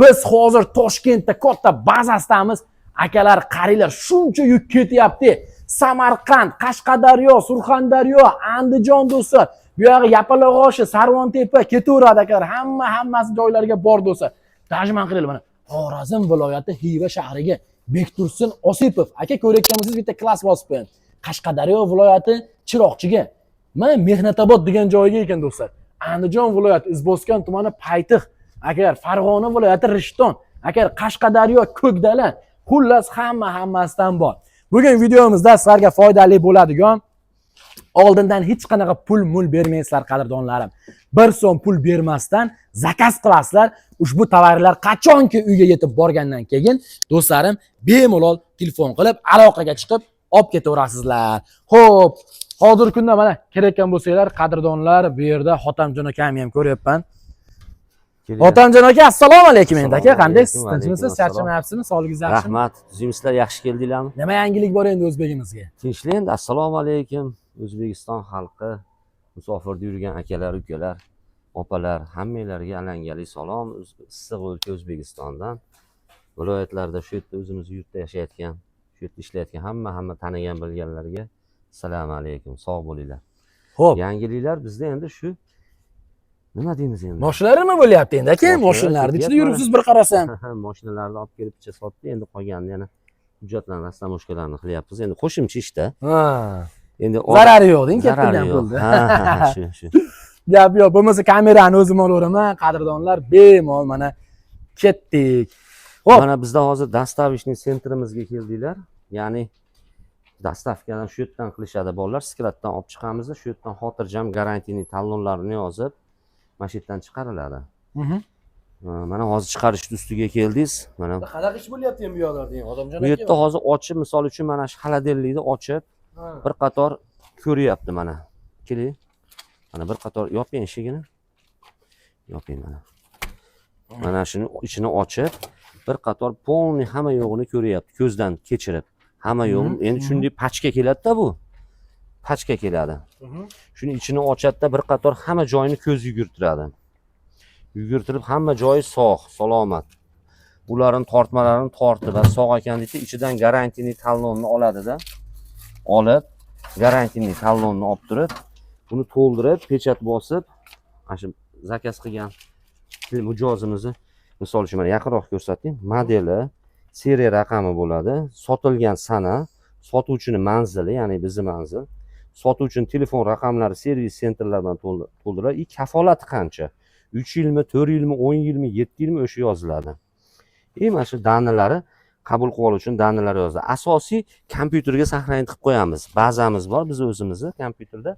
Biz hozir Toshkentda katta bazasidamiz. Akalar, qaranglar, shuncha yuk ketyapti. Samarqand, Qashqadaryo, Surxondaryo, Andijon do'stlar, bu yoqqa Yapalog'oshi, Sarvontepa ketaveradi akalar. Hammasi joylarga bor do'stlar. Tarjimon qilaylik mana. Xorazm viloyati Xiva shahriga Bektursun Osipov aka ko'rayotgansiz bitta klass bosibdi. Qashqadaryo viloyati Chiroqchiga. Mana Mehnatobod degan joyga ekan do'stlar. Andijon viloyati Izboskan tumani Paytix. Akalar, Farg'ona viloyati Rishton. Akalar, Qashqadaryo Ko'kdala. Xullas hammasidan bor. Bugun videomizda sizlarga foydali bo'ladigan, oldindan hech qanaqa pul bermaysizlar qadrdonlarim. 1 so'm pul bermasdan zakaz qilasizlar. Ushbu tovarlar qachonki uyga yetib borgandan keyin do'stlarim bemalol telefon qilib aloqaga chiqib olib ketaverasizlar. Xo'p, hozirgi kunda mana kerakkan bo'lsanglar qadrdonlar, bu yerda Xotamjon akam ham ko'ryapman. Xotamjon aka, assalomu alaykum endi aka. Qandaysiz? Tinchmisiz? Charchamayapsizmi? Sog'ligingiz yaxshimi? Rahmat. Sizlar yaxshi keldinglarmi? Nima yangilik bor endi o'zbegimizga? Tinchlik endi. Assalomu alaykum O'zbekiston xalqi, musofirda yurgan akalar, ukalar, opalar, hammanglarga alangali salom. Issiq o'lka O'zbekistondan, viloyatlarda shu yerda o'zimiz yurtda yashayotgan, shu yerda ishlayotgan hamma tanigan bilganlarga assalomu alaykum, sog' bo'linglar. Xo'p, yangiliklar bizda endi shu nima deymiz endi? Mashinalarmi bo'lyapti endi aka? Mashinalarning ichida yuribsiz bir qarasam. Mashinalarni olib kelib picha sotdi, endi qolganini yana hujjatlarni, rastamoshkalarni qilyapmiz. Endi qo'shimcha ishda. Ha. Endi zarari yo'q deng, kattadan bo'ldi. Ha, shu. Gap yo'q, bo'lmasa kamerani o'zim olaveraman, qadrdonlar, bemalol mana ketdik. Xo'p, mana bizda hozir dastavishning sentrimizga keldinglar. Ya'ni dastavkadan shu yerdan qilishadi bolalar, skladdan olib chiqamiz, shu yerdan xotirjam garantiyali talonlarini yozib, mana shu yerdan chiqariladi. Mana hozir chiqarishning ustiga keldingiz. Mana qanaqa ish bo'lyapti endi bu yoqlarda, Xotamjon aka? Bu yerda hozir ochib, misol uchun mana shu xaladellikni ochib, bir qator ko'ryapti mana. Keling. Mana bir qator yoping eshigini. Yoping mana. Mana shuni ichini ochib, bir qator polni hamma yo'g'ini ko'ryapti, ko'zdan kechirib. Hamma yo'g'ini endi shunday pachka keladi-da bu. Pachka keladi. Shuni ichini ochadi-da, bir qator hamma joyini ko'z yugurtiradi. Yugurtirib hamma joyi sog', salomat. Ularning tortmalarini tortib va sog' ekanlikda ichidan garantiyali talonni oladi-da. Olib, garantiyali talonni olib turib, buni to'ldirib, pechat bosib, mana shu zakaz qilgan mijozimizni misol uchun mana yaqinroq ko'rsating. Modeli, seriya raqami bo'ladi, sotilgan sana, sotuvchining manzili, ya'ni bizning manzil, sotuvchining telefon raqamlari servis sentrlaridan to'ldiriladi. Kafolati qancha? 3 yilmi, 4 yilmi, 10 yilmi, 7 yilmi o'sha yoziladi. Mana shu danalari qabul qilib olish uchun danalar yoziladi. Asosiy kompyuterga saqlanib qilib qo'yamiz. Bazamiz bor biz o'zimizni kompyuterda.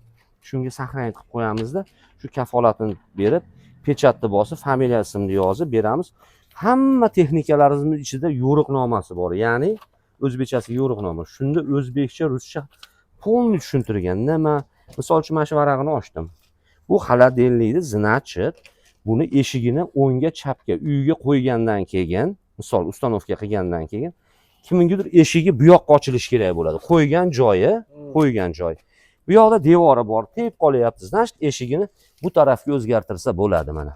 Shunga saqlanib qilib qo'yamizda, shu kafolatini berib, pechatni bosib, familiya ismini yozib beramiz. Hamma texnikalarimiz ichida yo'riqnomasi bor. Ya'ni o'zbekchasi yo'riqnoma. Shunda o'zbekcha, ruscha polni tushuntirgan. Nima? Misol uchun mana shu varag'ini ochdim. Bu xaladellikni zinachib, buni eshigini o'ngga, chapga, uyga qo'ygandan keyin, misol ustanovka qilgandan keyin kimningdir eshigi bu yoqqa ochilishi kerak bo'ladi. Qo'ygan joy. Bu yoqda devori bor, tep qolyapti. Значит, eshigini bu tarafga o'zgartirsa bo'ladi mana.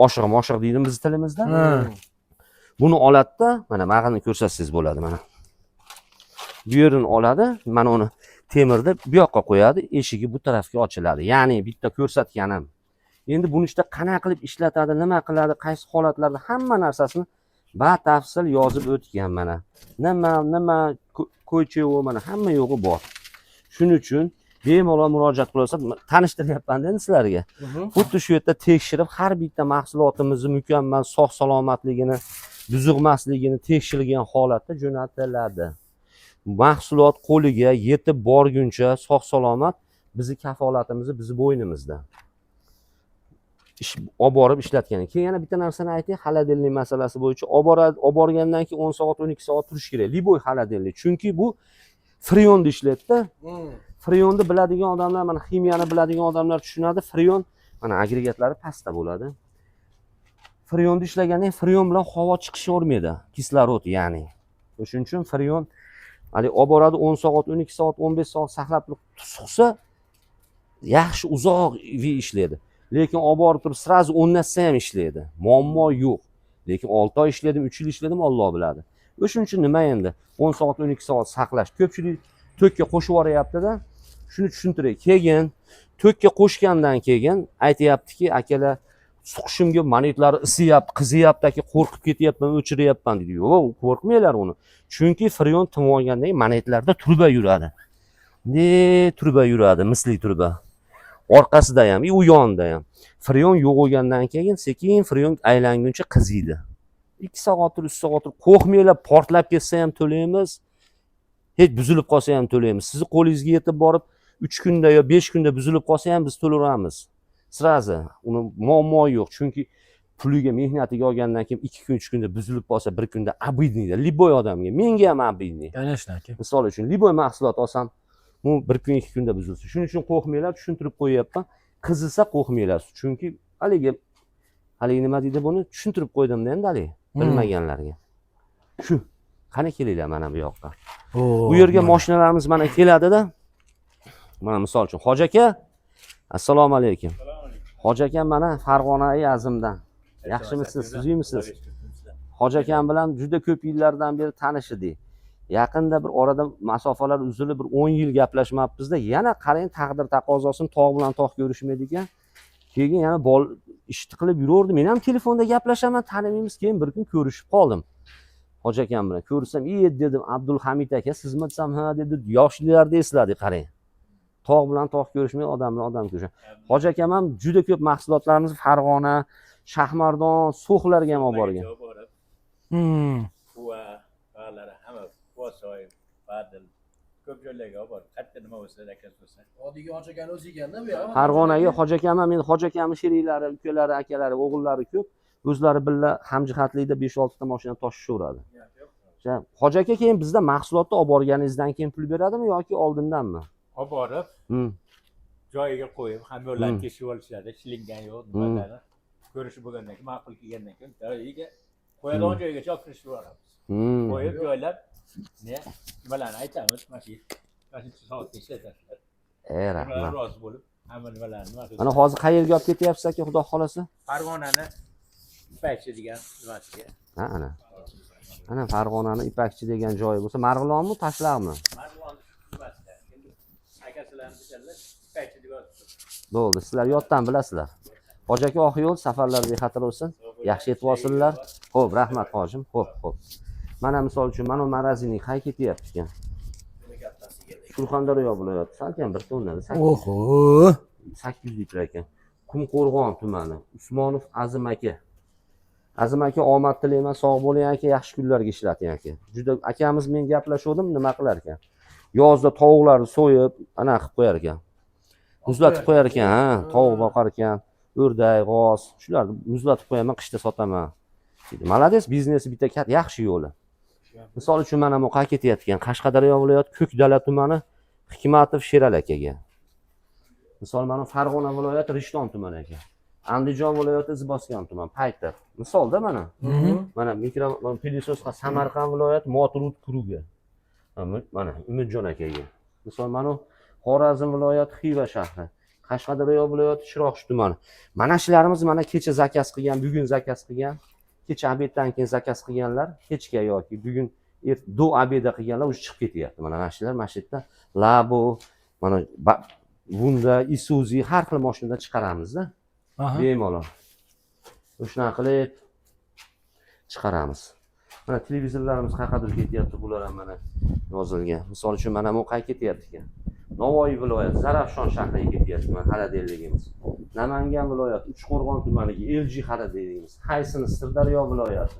Oshiq deydi biz tilimizda. Buni oladi-da, mana mag'ini ko'rsatsangiz bo'ladi mana. Bu yerini oladi, mana uni temirda bu yoqqa qo'yadi, eshigi bu tarafga ochiladi. Ya'ni bitta ko'rsatganim. Endi buni ishda qanaqa qilib ishlatadi, nima qiladi, qaysi holatlarda hamma narsasini batafsil yozib o'tgan mana. Nima ko'chevi mana hamma yo'g'i bor. Shuning uchun bemalol murojaat qilsa, tanishtiryapman endi sizlarga. Xuddi shu yerda tekshirib, har bitta mahsulotimizni mukammal sog' salomatligini, buzilmasligini tekshirilgan holatda jo'natiladi. Mahsulot qo'liga yetib borguncha sog' salomat bizning kafolatimiz bizning bo'ynimizda. Olib borib ishlatgan. Keyin yana bitta narsani aytay, xaladellik masalasi bo'yicha olib borgandan keyin 10 soat, 12 soat turish kerak. Liboy xaladellik. Chunki bu freonda ishlaydi-da. Freonni biladigan odamlar, mana ximiyani biladigan odamlar tushunadi. Freon mana agregatlari pastda bo'ladi. Freonda ishlaganda freon bilan havo chiqishavermaydi, kislorod ya'ni. O'shuning uchun freon hali olib boradi 10 soat, 12 soat, 15 soat saqlab tursa yaxshi uzoq ishlaydi. Lekin olib borib turib sразу o'rnatsa ham ishlaydi. Muammo yo'q. lekin 6 oy ishladim, 3 yil ishladim, Alloh biladi. O'shuning uchun nima endi 10 soat, 12 soat saqlash. Ko'pchilik to'kka qo'shib yuboryapti-da. Shuni tushuntiray. Keyin to'kka qo'shgandan keyin aytayaptiki, akalar suqishimga monetlari isiyapti, qiziyapti, aka qo'rqib ketyapman, o'chiryapman dedi. Yo'q, qo'rqmanglar uni. Chunki freon timib olgandan keyin monetlarda turba yuradi. Turba yuradi, misli turba. Orqasida ham, u yonida ham. Freon yo'q bo'lgandan keyin sekin freon aylanguncha qiziydi. 2 soat, 3 soat qo'rqmanglar, portlab ketsa ham to'laymiz. Hech buzilib qolsa ham to'laymiz. Sizni qo'lingizga yetib borib 3 kunda yo 5 kunda buzilib qolsa ham biz to'layveramiz. Sirazi uni muammo yo'q. Chunki puliga, mehnatiga olgandan keyin 2 kun, 3 kunda buzilib qolsa, 1 kunda обидный, liboy odamga, menga ham обидный. Конечно, aka. Misol uchun liboy mahsulot olsam, bu 1 kun, 2 kunda buzilsa. Shuning uchun qo'rqmanglar, tushuntirib qo'yapman. Qizilsa qo'rqmanglar. Chunki haligi nima deydi buni tushuntirib qo'ydim-da endi haligi bilmaganlarga. Shu. Qani kelinglar mana bu yoqqa. Bu yerga mashinalarimiz mana keladi-da. Mana misol uchun Hoji aka, assalomu alaykum. Hoji akam mana Farg'onai Azimdan. Yaxshimisiz, sizmisiz? Hoji akam bilan juda ko'p yillardan beri tanish edik. Yaqinda bir orada masofalar uzilib bir 10 yil gaplashmabmiz-da. Yana qarang, taqdir taqozosini tog' bilan tog' ko'rishmadik ekan. Keyin yana ishni qilib yuraverdi. Men ham telefonda gaplashaman, tanimaymiz. Keyin bir kun ko'rishib qoldim. Hoji akam bilan ko'rsam, dedim, Abdulhamid aka, sizmi desam, ha dedi, yoshliklarda esladi, qarang. Tog' bilan tog' ko'rishmay, odam bilan odam ko'rishadi. Hoji akam ham juda ko'p mahsulotlarimizni Farg'ona, Shahmardon, So'xlarga ham olib borgan. Buva, ba'lari hamma Bosoy, Badil ko'p joylarga olib borib, qayerda nima bo'lsa aka bo'lsa. Oddiy Hoji akani o'zi ekanda bu yoq. Farg'onaga Hoji akam ham, men Hoji akamning sheriklari, ukalari, akalari, o'g'illari ko'p. O'zlari billa hamjihatlikda 5-6 ta mashina toshishaveradi. Hoji aka keyin bizda mahsulotni olib borganingizdan keyin pul beradimi yoki oldindanmi? Olib borib, joyiga qo'yib, hamma yo'llarni kesib olishadi, shilingan yo'q, nimalarni ko'rishib bo'lgandan keyin, ma'qul kelgandan keyin joyiga qo'yadigan joygacha olib kirishib yuboramiz. Qo'yib joylab, nimalarni aytamiz, mana shu soatga ishlatasiz. Rahmat. Rozi bo'lib, hamma nimalarni Mana hozir qayerga olib ketyapsiz aka, xudo xolasa? Farg'onani Ipakchi degan nimasiga. Ha, ana Farg'onani Ipakchi degan joyi bo'lsa, Marg'ilonmi, Tashlaqmi? Marg'ilon nimasiga. Endi akasilarni bichalar Ipakchi deb yozibdi. Bo'ldi, sizlar yotdan bilasizlar. Hoji aka, oq yo'l, safarlar bexatar bo'lsin. Yaxshi yetib olsinlar. Xo'p, rahmat hojim. Xo'p. Mana misol uchun mana marazining qay ketyapti ekan? Surxondaryo viloyati, salkam bir tonnada. Oho. 800 litr ekan. Qumqo'rg'on tumani. Usmonov Azim aka. Azim aka, omad tilayman, sog' bo'ling aka, yaxshi kunlarga ishlating aka. Juda akamiz men gaplashuvdim, nima qilar ekan? Yozda tovuqlarni so'yib, ana qilib qo'yar ekan. Muzlatib qo'yar ekan, ha, tovuq boqar ekan, o'rdak, g'oz, shularni muzlatib qo'yaman, qishda sotaman. Malades, biznesi bitta yaxshi yo'li. Misol uchun mana bu qayerga ketayotgan Qashqadaryo viloyati Ko'kdala tumani Hikmatov Sheral akaga. Misol mana Farg'ona viloyati Rishton tumani ekan. Andijon viloyati Ziboskan tuman, Paytır. Misolda mana. Mana mikro Pilisoska Samarqand viloyati Moturud Kuruga. Mana Umidjon akaga. Misol mana Xorazm viloyati Xiva shahri, Qashqadaryo viloyati Shiroqchi tumani. Mana shularimiz mana kecha zakaz qilgan, bugun zakaz qilgan, kecha obeddan keyin zakaz qilganlar, kechga yoki bugun do obeda qilganlar o'zi chiqib ketyapti. Mana shular masjidda Labo, mana bunda Isuzu har xil mashinada chiqaramiz-da. Bemalol. O'shuna qilib chiqaramiz. Mana televizorlarimiz qayergadir ketyapti, bular ham mana yozilgan. Misol uchun mana bu qay ketyapti ekan? Navoiy viloyati Zarafshon shahriga ketyapti mana xaladelligimiz. Namangan viloyati Uchqo'rg'on tumaniga LG xaladelligimiz. Qaysini Sirdaryo viloyati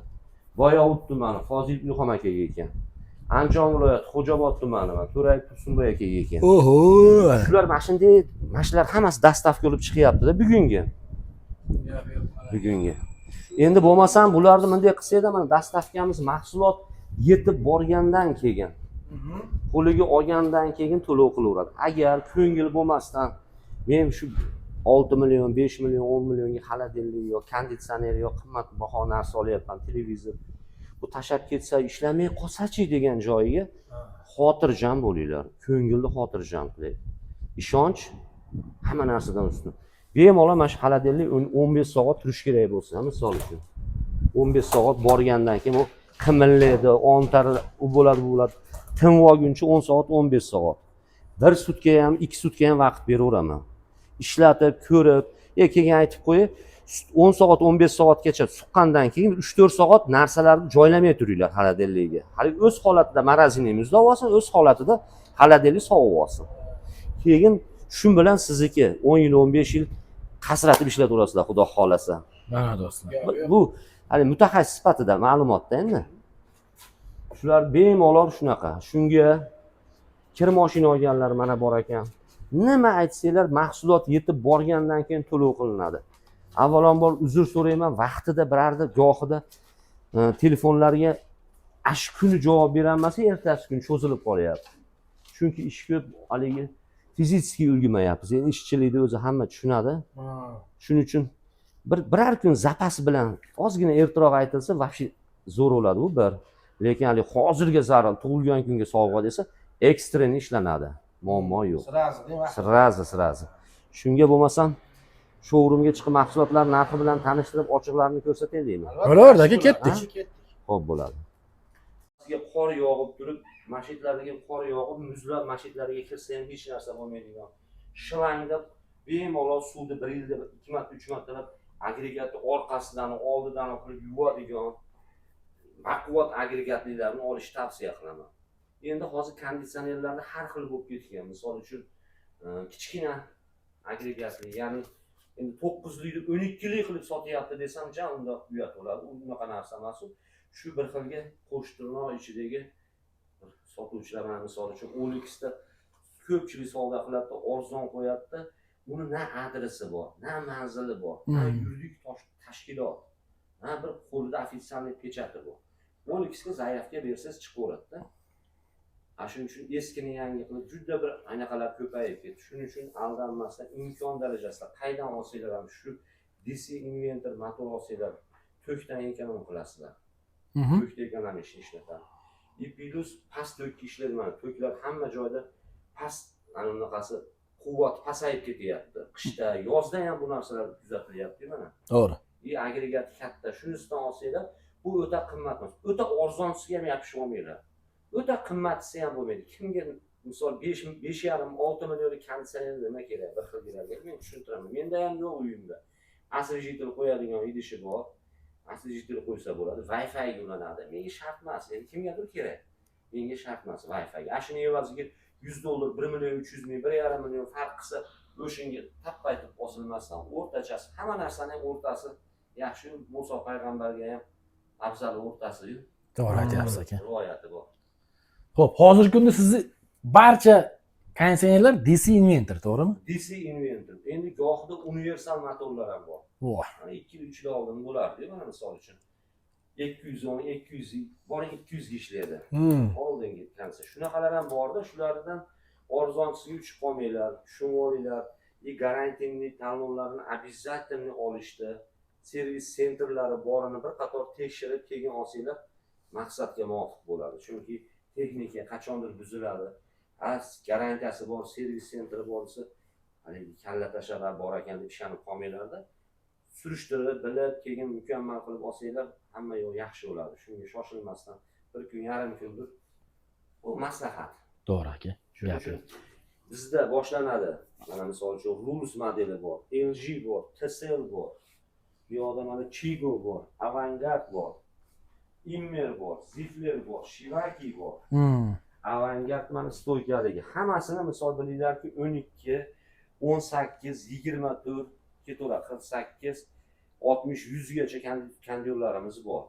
Boyovut tumani Fozil Ilhom akaga ekan. Andijon viloyati Xo'jobod tumani va To'ray Tursunboy akaga ekan. Oho. Shular mashinalar hammasi dastavka olib chiqyapti-da bugunga. Endi bo'lmasam bularni bunday qilsa edi, mana dastavkamiz mahsulot yetib borgandan keyin, qo'liga olgandan keyin to'lov qilaveradi. Agar ko'ngil bo'lmasdan men shu 6 million, 5 million, 10 millionga xaladellik yo konditsioner yo qimmatbaho narsa olyapman, televizor. Bu tashab ketsa, ishlamay qolsa-chi degan joyiga xotirjam bo'linglar. Ko'ngilni xotirjam qiling. Ishonch hamma narsadan ustun. Bemalol mana shu xaladellik 15 soat turish kerak bo'lsa, misol uchun. 15 soat borgandan keyin u qimillaydi, ontaradi, u bo'ladi, bu bo'ladi. Tinib olguncha 10 soat, 15 soat. Bir sutka ham, 2 sutka ham vaqt beraveraman. Ishlatib, ko'rib, keyin aytib qo'yib, 10 soat, 15 soatgacha suqqandan keyin 3-4 soat narsalarni joylamay turinglar xoladelnigiga. Hali o'z holatida morozinniy muzlab olsin, o'z holatida xoladelnik sovib olsin. Keyin shu bilan sizniki 10 yil, 15 yil qasratib ishlataverasizlar, xudo xolasa. Mana do'stlar. Bu hali mutaxassis sifatida ma'lumotda endi. Shular bemalol shunaqa. Shunga kir mashina olganlar mana bor ekan. Nima aytsanglar, mahsulot yetib borgandan keyin to'lov qilinadi. Avvalambor uzr so'rayman, vaqtida birarda gohida telefonlarga ash kuni javob beranmasa, ertasi kun cho'zilib qolyapti. Chunki ish ko'p, haligi fizически ulgurmayapmiz. Endi ishchilikni o'zi hamma tushunadi. Shuning uchun biror kun zapas bilan ozgina ertaroq aytilsa, вообще zo'r bo'ladi u bir. Lekin hali hozirga zarur tug'ilgan kunga sovg'a desa, ekstreni ishlanadi. Muammo yo'q. Sirazi. Shunga bo'lmasam, showroomga chiqib mahsulotlar narxi bilan tanishtirib, ochiqlarini ko'rsatay deyman. Bo'laverdi aka, ketdik. Xo'p bo'ladi. Sizga qor yog'ib turib, masjidlarga qor yog'ib, muzlab masjidlarga kirsa ham hech narsa bo'lmaydigan. Shlangda bemalol suvni 1 yilda 2 marta, 3 martalab agregatni orqasidan, oldidan qilib yuvadigan baquvvat agregatlarni olishni tavsiya qilaman. Endi hozir konditsionerlarda har xil bo'lib ketgan. Misol uchun kichkina agregatli, ya'ni endi 9 lik 12 lik qilib sotyapti desam, unda uyat bo'ladi. Unaqa narsa emas u. Shu bir xilga qo'shtirnoq ichidagi sotuvchilar, mana misol uchun Olixda ko'pchilik savdo qilyapti, arzon qo'yapti. Buni na adresi bor, na manzili bor, na yuridik tashkilot, na bir qo'lida ofitsialniy pechati bor. Olixga zaявка bersangiz chiqaveradi-da. Shuning uchun eskini yangi qilib juda bir anaqalar ko'payib ketdi. Shuning uchun aldanmasdan imkon darajasida qaydan olsanglar ham shu DC Inventor motor olsanglar to'kdan ekonom qilasizlar. To'kda ekonomik ishlatadi. Plus past to'kka ishlaydi, mana to'klar hamma joyda past anaqasi quvvat pasayib ketyapti. Qishda, yozda ham bu narsalar kuzatilyapti mana. To'g'ri. Agregat katta, shunisidan olsanglar, bu o'ta qimmat emas. O'ta arzonsiga ham yopishib olmaylar. O'ta qimmatisi ham bo'lmaydi. Kimga misol 5,5-6 million konditsioner nima kerak? Bir xil kerak. Men tushuntiraman. Menda ham yo'q uyimda. Освежитель qo'yadigan idishi bor. Освежитель qo'ysa bo'ladi. Wi-Fi ga ulanadi. Menga shart emas. Endi kimgadir kerak. Menga shart emas Wi-Fi ga. Shuni evaziga $100, 1 million 300 ming, 1,5 million farq qilsa, o'shanga tappaytib bosilmasdan o'rtachasi, hamma narsaning o'rtasi yaxshi. Muso payg'ambarga ham afzal o'rtasi-yu. To'g'ri aytyapsiz aka. Rivoyati bor. Xo'p, hozirgi kunda sizni barcha konditsionerlar DC Inventor, to'g'rimi? DC Inventor. Endi gohida universal motorlar ham bor. Voh. 2-3 yil oldin bo'lardi, mana misol uchun. 210, 200, bor 200 ga ishlaydi. Oldingi kansa. Shunaqalar ham borda, shulardan arzonsiga uchib qolmanglar, tushunib olinglar. Garantiyali talonlarni обязательно olishdi. Servis sentrlari borini bir qator tekshirib keyin olsanglar, maqsadga muvofiq bo'ladi. Chunki texnika qachondir buziladi. Garantiyasi bor, servis sentri bo'lsa, haligi kalla tashlab bor ekan deb ishonib qolmanglarda. Surishtirib, bilib, keyin mukammal qilib olsanglar, hamma yo'q yaxshi bo'ladi. Shunga shoshilmasdan bir kun, yarim kundir bu maslahat. To'g'ri aka. Gapi. Bizda boshlanadi. Mana misol uchun Rulus modeli bor, LG bor, TCL bor. Bu yoqda mana Chigo bor, Avangard bor, Immer bor, Zifler bor, Shivaki bor. Avangard mana stoykaligi. Hammasini misol bilinglarki 12, 18, 24 ketaveradi, 48, 60, 100 gacha kondyorlarimiz bor.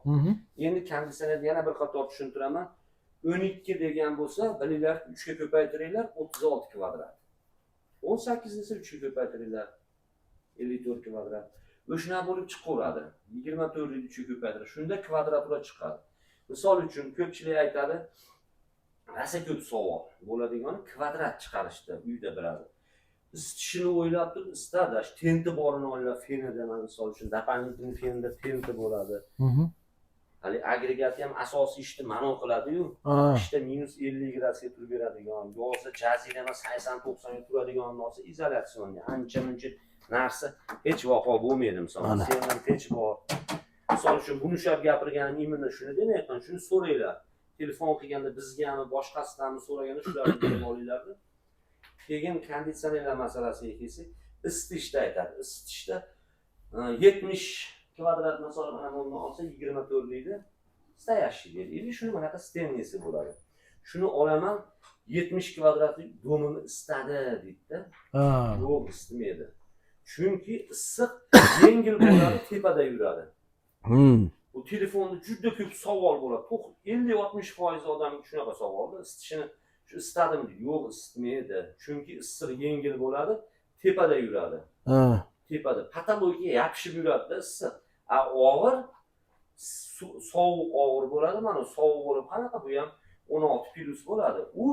Endi konditsionerni yana bir qator tushuntiraman. 12 degan bo'lsa, bilinglar 3 ga ko'paytiringlar, 36 kvadrat. 18 desa 3 ga ko'paytiringlar, 54 kvadrat. O'shuna bo'lib chiqaveradi. 24 ni 3 ga ko'paytirib, shunda kvadratura chiqadi. Misol uchun ko'pchilik aytadi, "Rasa ko'p savol bo'ladigan kvadrat chiqarishda uyda biladi." Isitishini o'ylab turib, isitadi. Tenti borini olib, fenida mana misol uchun doполнительный fenda tenti bo'ladi. Hali agregati ham asosiy ishni ma'no qiladi-yu. Ishda -50 gradusga turib beradigan, yo'qsa jazirama 80-90 ga turadigan narsa izolyatsionni ancha-muncha narsa hech vaqo bo'lmaydi. Misol, sendan pech bor, misol uchun buni ushlab gapirganim imенно shuni demayapman, shuni so'ranglar. Telefon qilganda bizgami, boshqasidanmi so'raganda shularni bilib olinglarni. Keyin konditsionerlar masalasiga kelsak, isitishda aytadi. Isitishda 70 kvadrat masalan mana buni olsa 24 deydi. Stoящий deydi. Endi shuni bunaqa stendisi bo'ladi. Shuni olaman 70 kvadratlik domini isitadi deydi-da. Yo'q, isitmaydi. Chunki issiq yengil bo'ladi, tepada yuradi. Bu telefonda juda ko'p savol bo'ladi. 50-60% odamning shunaqa savolda isitishini shu isitadimi deydi. Yo'q, isitmaydi. Chunki issiq yengil bo'ladi, tepada yuradi. Tepada patologiya yopishib yuradi-da issiq. Og'ir sovuq og'ir bo'ladi. Mana sovuq bo'lib qanaqa bu ham 16 plus bo'ladi. U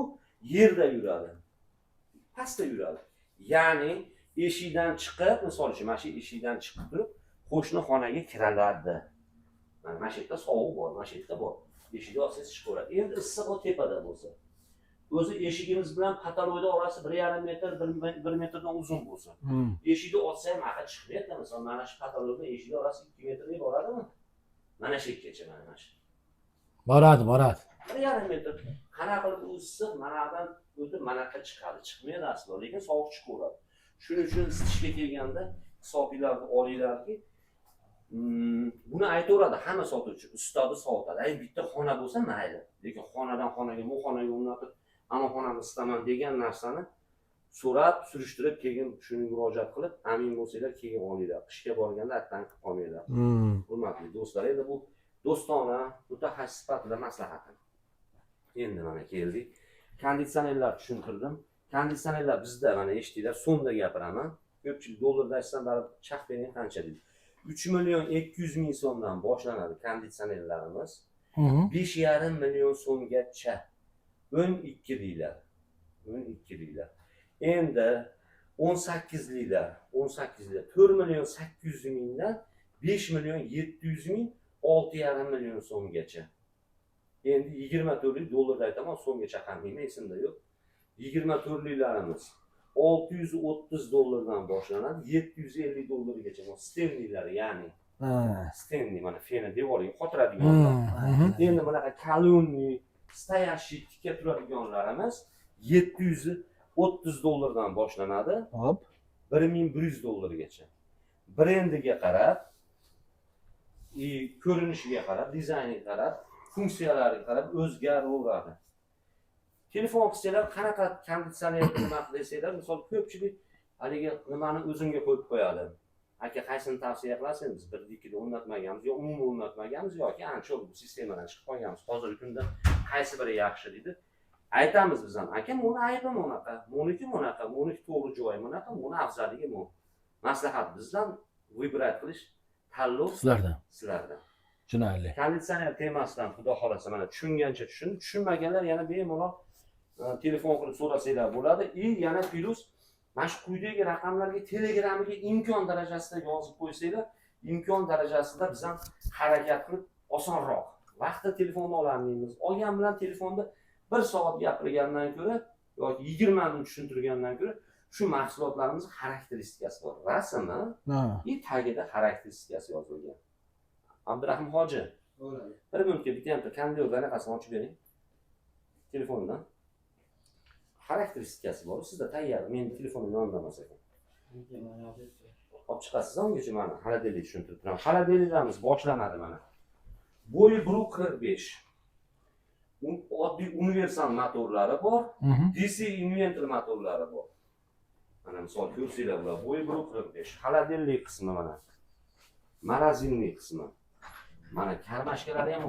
yerda yuradi. Pastda yuradi. Ya'ni eshikdan chiqib, misol uchun mana shu eshikdan chiqib turib, qo'shni xonaga kiralardi. Mana shu yerda sovuq bor, mana shu yerda bor. Eshikni ochsangiz chiqaveradi. Endi issiq o tepada bo'lsa. O'zi eshigimiz bilan patologda orasi 1,5 metr, 1 metrdan uzun bo'lsa. Eshikni ochsa ham aql chiqmaydi. Masalan, mana shu patologda eshik orasi 2 metrga boradimi? Mana shu yergacha mana shu. Boradi. 1,5 metr. Qanaqa qilib u issiq manadan o'tib manaqa chiqadi, chiqmaydi aslo, lekin sovuq chiqaveradi. Shuning uchun isitishga kelganda hisoblarni olinglarki, buni aytaveradi hamma sotuvchi, ustozi sotadi. Ay bitta xona bo'lsa mayli, lekin xonadan xonaga, bu xonaga o'rnatib, ana xonani isitaman degan narsani so'rab, surishtirib, keyin shuni murojaat qilib, amin bo'lsanglar keyin olinglar. Qishga borganda atdan qilib qolmanglar. Hurmatli do'stlar, endi bu do'stona, mutaxassis sifatida maslahatim. Endi mana keldik. Konditsionerlar tushuntirdim. Konditsionerlar bizda mana eshitdinglar, so'mda gapiraman. Ko'pchilik dollarda aytsam baribir chaq bergan qancha deydi. 3.200.000 so'mdan boshlanadi konditsionerlarimiz. 5,5 million so'mgacha. 12 deylar. 12 deylar. Endi 18 deylar. 4.800.000 dan 5.700.000, 6,5 million so'mgacha. Endi 24 dollarda aytaman, so'mgacha qaniymi esimda yo'q. 24liklarimiz 630 dollardan boshlanadi, 750 dollargacha. Bu stendilar, ya'ni. Stendi mana feni devoriga qotiradiganlar. Endi bunaqa kolonni, stoящий tikka turadiganlarimiz 730 dollardan boshlanadi. Hop, 1100 dollargacha. Brendiga qarab, ko'rinishiga qarab, dizayniga qarab, funksiyalariga qarab o'zgaraveradi. Telefon qilsanglar, qanaqa konditsioner nima desanglar, misol ko'pchilik haligi nimani o'zimga qo'yib qo'yadi. Aka, qaysini tavsiya qilasiz? Biz bir ikkida o'rnatmaganmiz, yo umuman o'rnatmaganmiz yoki ancha bu sistemadan chiqib qolganmiz. Hozirgi kunda qaysi biri yaxshi deydi. Aytamiz biz ham, aka, buni aybi bunaqa, buniki bunaqa, buniki to'g'ri joyi bunaqa, buni afzalligi bu. Maslahat bizdan vibrat qilish, tanlov sizlardan. Tushunarli. Konditsioner temasidan xudo xolasa mana tushungancha tushun, tushunmaganlar yana bemalol telefon qilib so'rasanglar bo'ladi. Yana plus mana shu quyidagi raqamlarga Telegramga imkon darajasida yozib qo'ysanglar, imkon darajasida biz ham harakat qilib osonroq vaqtda telefonni olamiz. Olgan bilan telefonda 1 soat gapirgandan ko'ra yoki 20 minut tushuntirgandan ko'ra shu mahsulotlarimiz xarakteristikasi bor. Rasmi, tagida xarakteristikasi yozilgan. Abdurahim hoji. Bir minutga bitta ham konvertni qanaqasini ochib bering. Telefondan. Xarakteristikasi bor. Sizda tayyor. Mening telefonim yonimda emas ekan. Olib chiqasiz ungacha mana xaladellik tushuntirib turaman. Xaladelliklarimiz boshlanadi mana. Bo'yi 1.45. Oddiy universal motorlari bor, DC inverter motorlari bor. Mana misol ko'rsanglar bular bo'yi 1.45. Xaladellik qismi mana. Morozinlik qismi. Mana karmashkalari ham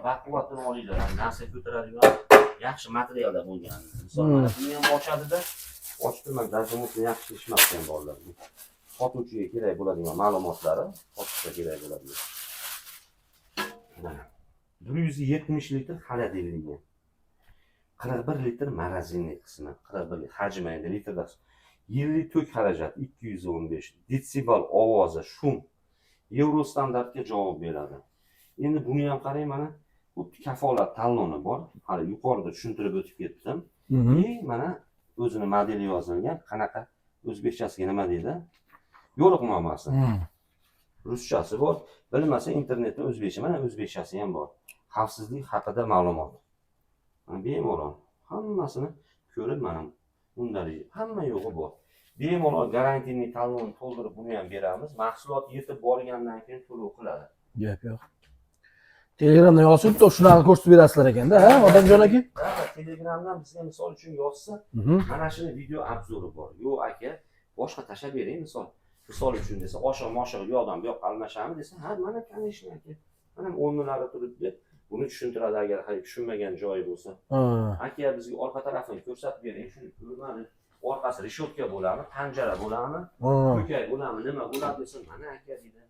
baquvvatini olinglar. Narsa ko'taradigan yaxshi materialda bo'lgan. Misol mana buni ham ochadi-da, ochib turmang, darjamosini yaxshi ishlatgan bolalar. Sotuvchiga kerak bo'ladigan ma'lumotlari sotishga kerak bo'ladi. Mana 170 litr xaladeligi. 41 litr morozinlik qismi, 41 hajmi endi litrda. Yillik tok xarajat 215, detsibel ovozi, shum Euro standartga javob beradi. Endi buni ham qarang, mana bu kafolat taloni bor. Hali yuqorida tushuntirib o'tib ketdim. Mana o'zini modeli yozilgan. Qanaqa o'zbekchasiga nima deydi? Yo'riqnomasi. ruschasi bor. Bilmasa internetda o'zbekcha, mana o'zbekchasi ham bor. Xavfsizlik haqida ma'lumot. Mana bemalol hammasini ko'rib mana undari hamma yo'g'i bor. Bemalol garantiyali talon to'ldirib buni ham beramiz. Mahsulot yetib borgandan keyin to'lov qiladi. Gap yo'q. Telegramdan yozib, shunaqa ko'rsatib berasizlar ekanda, ha, Odamjon aka? Ha, Telegramdan bizga misol uchun yozsa, mana shuni video obzori bor. Yo'q aka, boshqa tashab bering, misol uchun desa, oshiq-moshiq yo'qdan bu yoqqa almashamiz desa, ha, mana конечно aka. Mana o'rnlari turibdi. Buni tushuntiradi agar hali tushunmagan joyi bo'lsa. Aka bizga orqa tarafini ko'rsatib bering, shuni ko'rmadi. Orqasi reshotka bo'ladimi, panjara bo'ladimi, ko'kay bo'ladimi, nima bo'ladi desa, mana aka deydi.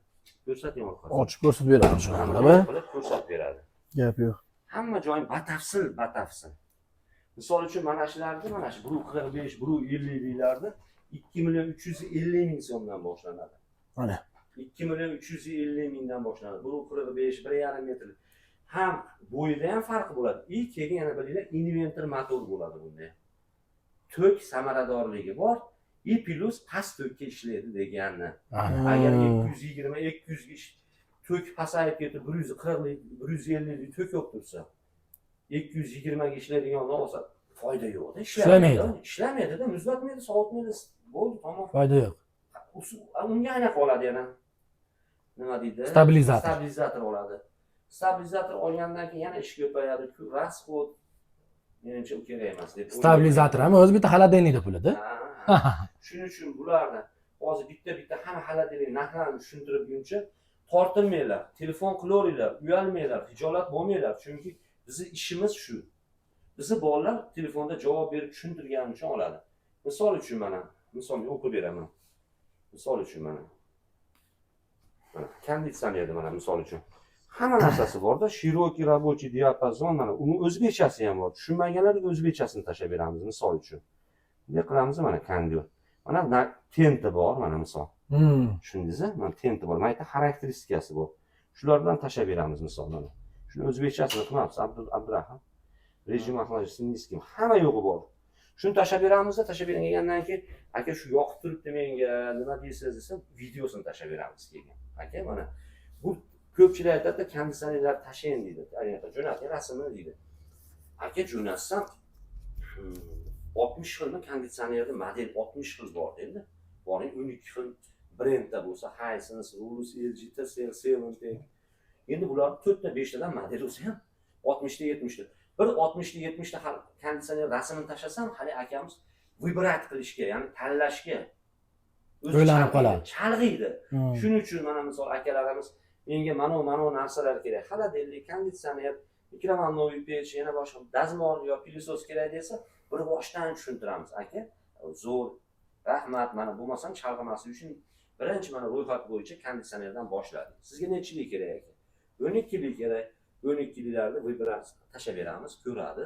Ko'rsating orqasini. Ochib ko'rsatib beradi shu nima? Ko'rsatib beradi. Gap yo'q. Hamma joyi batafsil. Misol uchun mana shularni, mana shu 45, 50larda 2.350.000 so'mdan boshlanadi. Mana 2.350.000 dan boshlanadi. 45, 1.5 metr. Ham bo'yida ham farqi bo'ladi. Keyin yana bilinglar, inventor motor bo'ladi bunda. Tok samaradorligi bor. Plus past tokka ishlaydi degani. Agar 220, 200 ga tok pasayib ketib 140lik, 150lik tok yo'q tursa, 220 ga ishlaydigan bo'lsa, foyda yo'q-da, ishlamaydi-da, muzlatmaydi, sovutmaydi, bo'ldi, tamom. Foyda yo'q. Unga ayna qoladi yana. Nima deydi? Stabilizator oladi. Stabilizator olgandan keyin yana ish ko'payadi, rasxod menimcha u kerak emas deb. Stabilizator ham o'zi bitta xolodilnikda pulida. Shuning uchun bularni hozir bitta hamma xolodilnik narxlarini tushuntirib yuncha tortinmanglar, telefon qilaveringlar, uyalmanglar, hijolat bo'lmanglar, chunki bizning ishimiz shu. Bizni bolalar telefonda javob berib tushuntirganim uchun oladi. Misol uchun mana, misolni o'qib beraman. Misol uchun mana. Konditsionerda mana misol uchun. Hamma narsasi bor-da, shiroki рабочий диапазон mana, uni o'zbekchasi ham bor. Tushunmaganlarga o'zbekchasini tashab beramiz misol uchun. Bunday qilamiz mana kondior. Mana tenti bor, mana misol. Tushundingizmi? Mana tenti bor. Mana xarakteristikasi bor. Shulardan tashab beramiz misol mana. Shuni o'zbekchasini qilamiz. Abdurahim. Rejim axloqsizlik hamma yo'g'i bor. Shuni tashab beramiz-da, tashab bergandan keyin aka shu yoqib turibdi menga, nima deysiz desa, videosini tashab beramiz keyin. Aka mana bu ko'pchilik aytadi, konditsionerlar tashlang deydi. Ayniqsa jo'nating rasmini deydi. Aka jo'natsam 60 xilmi konditsionerda model 60 xil bor dedi. Boring 12 xil brendda bo'lsa, Hisense, Rulus, LG, TCL, Seventek. Endi bular 4 ta 5 tadan model bo'lsa ham 60 ta 70 ta. Bir 60 ta 70 ta konditsioner rasmini tashlasam, hali akamiz vibrat qilishga, ya'ni tanlashga o'ylanib qoladi. Chalg'iydi. Shuning uchun mana misol akalarimiz menga mana narsalar kerak. Xolodilnik, konditsioner, mikrovolnovый pech, yana boshqa dazmol yo pilosos kerak desa, bir boshdan tushuntiramiz aka. Zo'r. Rahmat, mana bo'lmasam chalg'imaslik uchun birinchi mana ro'yxat bo'yicha konditsionerdan boshladik. Sizga necha yil kerak aka? 12 yil kerak. 12 yillarda vibrat tashab beramiz, ko'radi.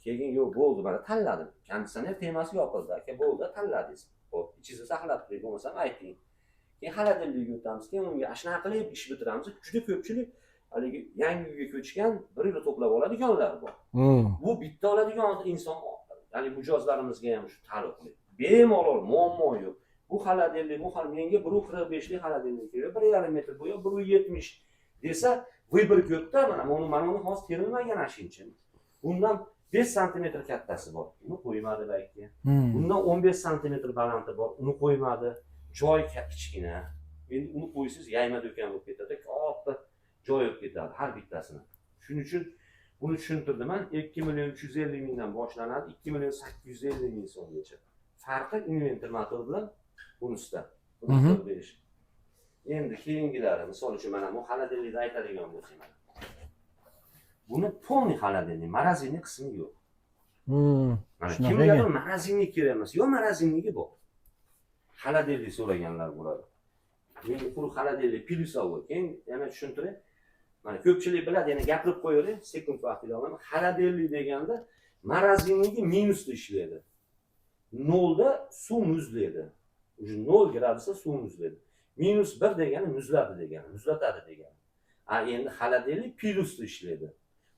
Keyin yo'q bo'ldi, mana tanladim. Konditsioner temasi yopildi aka, bo'ldi, tanladingiz. Xo'p, ichingizni saqlab turing, bo'lmasam ayting. Keyin xolodilnikka o'tamiz. Keyin unga ashna qilib ish bitiramiz. Juda ko'pchilik haligi yangi uyga ko'chgan, bir yil to'plab oladiganlar bor. Bu bitta oladigan inson, ya'ni mijozlarimizga ham shu taalluqli. Bemalol muammo yo'q. Bu xolodilnik, bu menga 1.45 lik xolodilnik kerak, 1.5 metr bo'yi, 1.70 desa, vibr ko'pda, mana uni hozir terilmagan ashinchi. Bundan 5 sm kattasi bor. Uni qo'ymadi balki. Bundan 15 sm balandi bor. Uni qo'ymadi. Joy kichkina. Endi uni qo'ysiz yayma do'kon bo'lib ketadi. Katta joy bo'lib ketadi har bittasini. Shuning uchun buni tushuntirdim men. 2.350.000 dan boshlanadi, 2.850.000 so'mgacha. Farqi inventor motor bilan bunisida. Buni berish. Endi keyingilari, misol uchun mana bu xolodilnikda aytadigan bo'lsak mana. Buni polni xolodilnik, morozinnik qismi yo'q. Mana kimgadir morozinnik kerak emas, yo morozinnigi bor. Xolodilnik so'raganlar bo'ladi. Menga pul xolodilnik plyusovый. Keyin yana tushuntiray. Mana ko'pchilik biladi, yana gapirib qo'yaylik, sekund vaqtida olaman. Xolodilnik deganda morozinnigi minusda ishlaydi. 0 da suv muzlaydi. 0 gradusda suv muzlaydi. -1 degani muzladi degani, muzlatadi degani. Endi xolodilnik plyusda ishlaydi.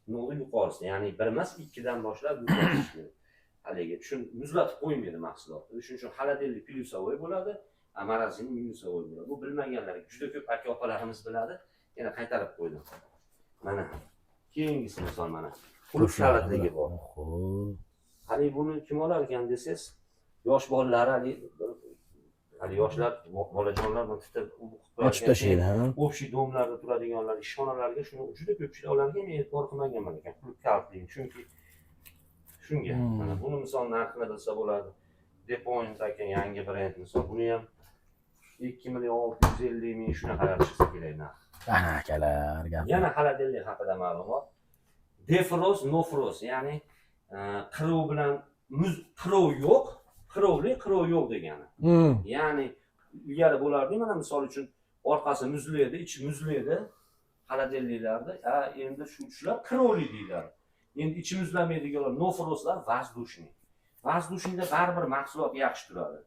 0 yuqorisida, ya'ni 1 emas 2 dan boshlab ishlaydi. Haligi muzlatib qo'ymaydi mahsulotni. Shuning uchun xolodilnik plyusovый bo'ladi. Marazin minusovoy bo'ladi. Bu bilmaganlar juda ko'p aka opalarimiz biladi. Yana qaytarib qo'ydim. Mana keyingisi misol mana. Qulf kalitligi bor. Xo'p. Hali buni kim olar ekan desangiz, yosh bolalar hali yoshlar bolajonlar buni tutib Ochib tashlaydi, ha. Общий domlarda turadiganlar, ishxonalarga shuni juda ko'pchilik olarkan, men e'tibor qilmaganman ekan. Qulf kalitli chunki shunga. Mana buni misol narxini bilsa bo'ladi. Depoint ekan yangi brend misol buni ham 2.650.000 shunaqalar chiqsa kerak narx. Ana akalar gap. Yana xaladellik haqida ma'lumot. Defrost, no frost, ya'ni qirov bilan muz qirov yo'q, qirovli, qirov yo'q degani. Ya'ni ilgari bo'lardi, mana misol uchun orqasi muzli edi, ichi muzli edi. Xaladelliklarda, endi shu tushlar qirovli deyiladi. Endi ichi muzlamaydiganlar no frostlar воздушный. Воздушныйda baribir mahsulot yaxshi turadi.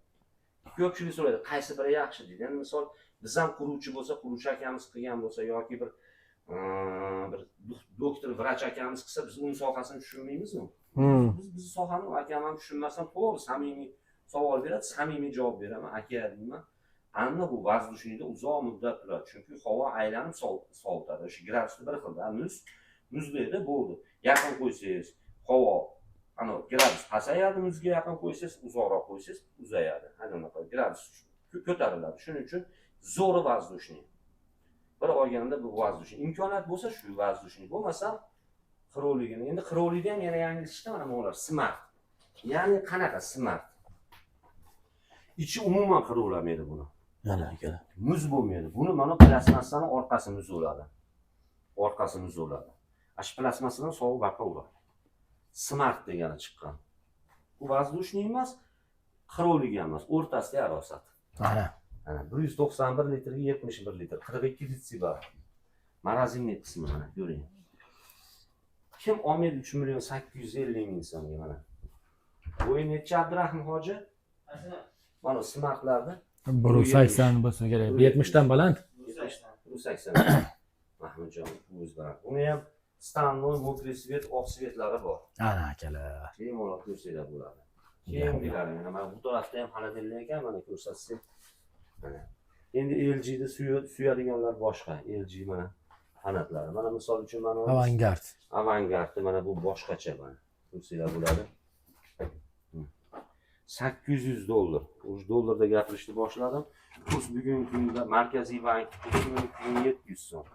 Ko'pchilik so'raydi, qaysi biri yaxshi deydi. Endi misol biz ham quruvchi bo'lsa, quruvchi akamiz qilgan bo'lsa yoki bir doktor, vrach akamiz qilsa, biz uning sohasini tushunmaymizmi? Biz sohani akam ham tushunmasam, to'g'ri, samimiy savol beradi, samimiy javob beraman. Aka deyman, anna bu воздушныйda uzoq muddat turadi. Chunki havo aylanib sovutadi. O'sha gradusda bir xilda, muzlaydi, bo'ldi. Yaqin qo'ysangiz, havo gradus pasayadi, muzga yaqin qo'ysangiz, uzoqroq qo'ysangiz, uzayadi. Anaqa gradus ko'tariladi. Shuning uchun zo'ri воздушный. Bir olganda bu воздушный. Imkoniyat bo'lsa shu воздушный, bo'lmasa qirovligini. Endi qirovlikda ham yana yanglishishda mana bular smart. Ya'ni qanaqa smart? Ichi umuman qirovlamaydi buni. Mana akalar. Muz bo'lmaydi. Buni mana plastmassaning orqasi muz bo'ladi. Orqasi muz bo'ladi. Ash plastmassadan sovuq baqa bo'ladi. Smart degani chiqqan. Bu воздушный emas, qirovligi emas, o'rtasida arosat. Mana. Ana 191 litrga 71 litr, 42 detsibar. Marazinli qismi mana ko'ring. Kim olmaydi 3.850.000 so'mga mana. Bo'yi necha Abdurahim hoji? Mana smartlarda 180 bo'lsa kerak. 70 dan baland. 180. Mahmudjon o'z bilan. Buni ham standart mokriy svet, oq svetlari bor. Ana akalar. Bemalol ko'rsanglar bo'ladi. Keyingilar mana bu tarafda ham xaladellik ekan, mana ko'rsatsak. Endi LG'da suyadiganlar boshqa. LG mana fanatlari. Mana misol uchun mana Avangard. Avangardni mana bu boshqacha mana. Ko'rsanglar bo'ladi. $800. O'sha dollarda gapirishni boshladim. Kurs bugungi kunda Markaziy bank 2700 so'm.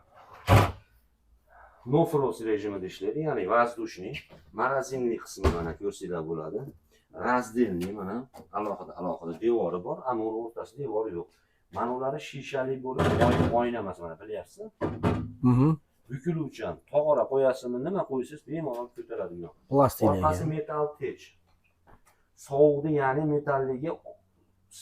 No frost rejimida ishlaydi, ya'ni воздушный, marazinli qismi mana ko'rsanglar bo'ladi. Razdelni mana alohida devori bor, ammo uning o'rtasida devor yo'q. Mana ular shishali bo'lib, oyna emas mana bilyapsiz? Bukiluvchan, tog'ora qo'yasizmi, nima qo'ysangiz bemalol ko'taradigan. Plastik. Orqasi metal tech. Sovuqda, ya'ni metalligi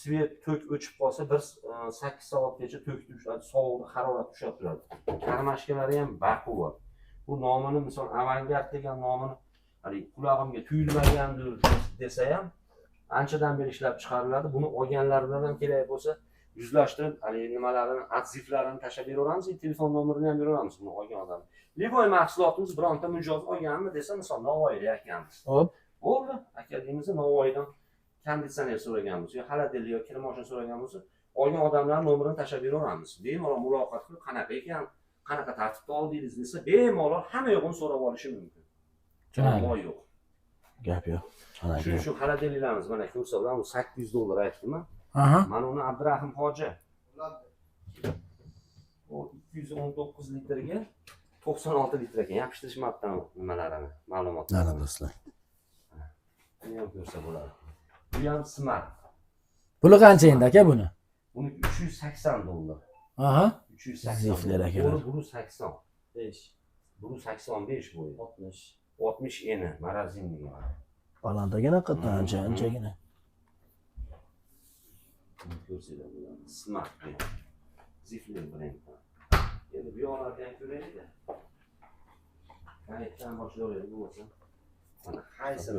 svet tok o'chib qolsa, 8 soatgacha tok tushadi, sovuqda harorat tushib turadi. Karmashkalari ham baquvvat. Bu nomini misol Avangard degan nomini hali qulog'imga tuyulmagandir desa ham anchadan beri ishlab chiqariladi. Buni olganlar bilan ham kerak bo'lsa yuzlashtirib, hali nimalarini, atziflarini tashlab beraveramiz, telefon nomerini ham beraveramiz buni olgan odam. Liboy mahsulotimiz bironta mijoz olganmi desa, misol Navoiyda ekanmiz. Hop. Bo'ldi, akademiyamizda Navoiydan konditsioner so'ragan bo'lsa, yo xaladellik yo kir moshin so'ragan bo'lsa, olgan odamlar nomerini tashlab beraveramiz. Bemalol muloqot qilib, qanaqa ekan, qanaqa tartibda oldingiz desa, bemalol hamma yo'g'ini so'rab olishi mumkin. Moy yo'q. Gap yo'q. Shuning uchun xaladelliklarimiz mana ko'rsalar, u $800 aytdim-a. Mana uni Abdurahim hoji. O 219 litrga 96 litr ekan. Yopishtirishmabdan nimalarini, ma'lumotlarni. Mana do'stlar. Buni ham ko'rsa bo'ladi. Bu ham smart. Puli qancha endi aka buni? Buni $380. Aha. 380. Ziflar akalar. Buni 80. 5. Buni 85 bo'yi. 60. 60 eni marazinli. Balandagina qatdan anchagina. Ko'rsanglar bo'ladi. Smart. Ziflar brend. Endi bu yoqlardan ko'raylik-da. Qayerdan boshlaylik bo'lsa. Mana qaysi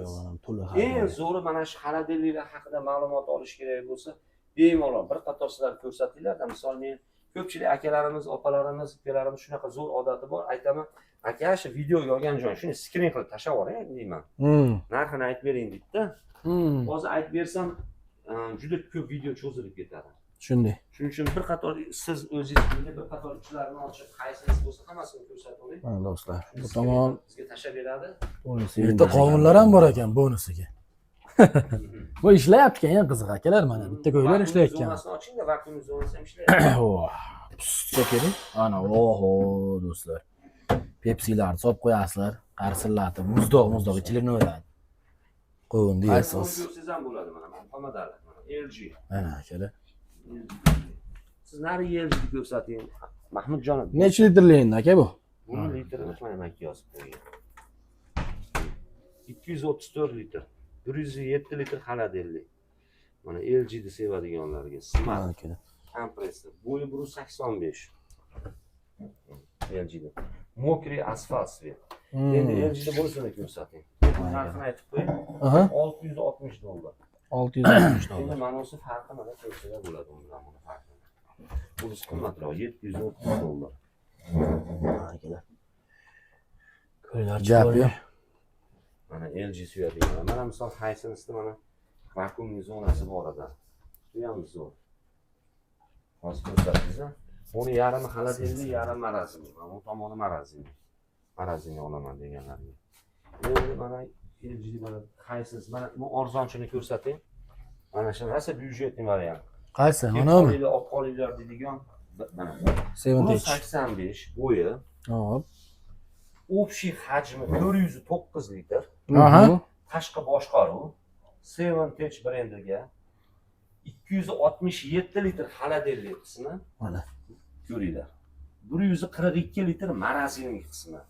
eng zo'ri mana shu xaladelliklar haqida ma'lumot olish kerak bo'lsa, bemalol bir qator sizlar ko'rsatinglar-da. Misol men ko'pchilik akalarimiz, opalarimiz, ukalarimiz shunaqa zo'r odati bor. Aytaman, aka shu videoga olgan joy shuni skrin qilib tashlab yuboring deyman. Narxini aytib bering deydi-da. Hozir aytib bersam, juda ko'p video cho'zilib ketadi. Shunday. Shuning uchun bir qator siz o'zingiz bir qator ichlarini ochib, qaysinisi bo'lsa hammasini ko'rsatib oling. Mana do'stlar, bu tomon bizga tashlab beradi. bitta qovunlar ham bor ekan bonusiga. Bu ishlayapti ekan, qiziq akalar, mana bitta ko'ylar ishlayotgan. Zonasini oching-da, vakuum zonasi ham ishlayapti. Pista kerak. Ana, oho, do'stlar. Pepsilar solib qo'yasizlar, qarsillatib, muzdoq ichilarini o'radi. Qovun deysiz. Ko'rsangiz ham bo'ladi mana, pomadali, mana LG. Mana akalar. Siz nari LGni ko'rsating. Mahmudjon. Necha litrli endi aka bu? Buni litrini mana men yozib qo'ygan. 234 litr. 107 litr xaladellik. Mana LGni sevadiganlarga smart kompressor. Bo'yi 185. LGda. Mokriy asfalt svet. Endi LGda bunisini ko'rsating. Narxini aytib qo'ying. $660. 660 Endi manosi farqi mana ko'rsalar bo'ladi undan buni farqi. Bunisi qimmatroq $730. akalar. Ko'ylar chiqib. Mana LG suyadigan. Mana misol Hisense'da mana vakuumli zonasi bor edi. Bu ham zo'r. Hozir ko'rsatdingiz-a? Buni yarimi xaladelli, yarimi marazimli. Mana bu tomoni marazimli. Marazimli olaman deganlarga. Endi mana LG mana Hisense mana bu arzonchini ko'rsating. Mana shu rosa byudjetli variant. Qaysi? Manami? Olib qolinglar deydigan mana 85 bo'yi. Hop. Общий hajmi 409 litr. Aha. Tashqi boshqaruv 7Tech brendiga 267 litr xaladellik qismi Mana. ko'ringlar. 142 litr marazilnik qismi.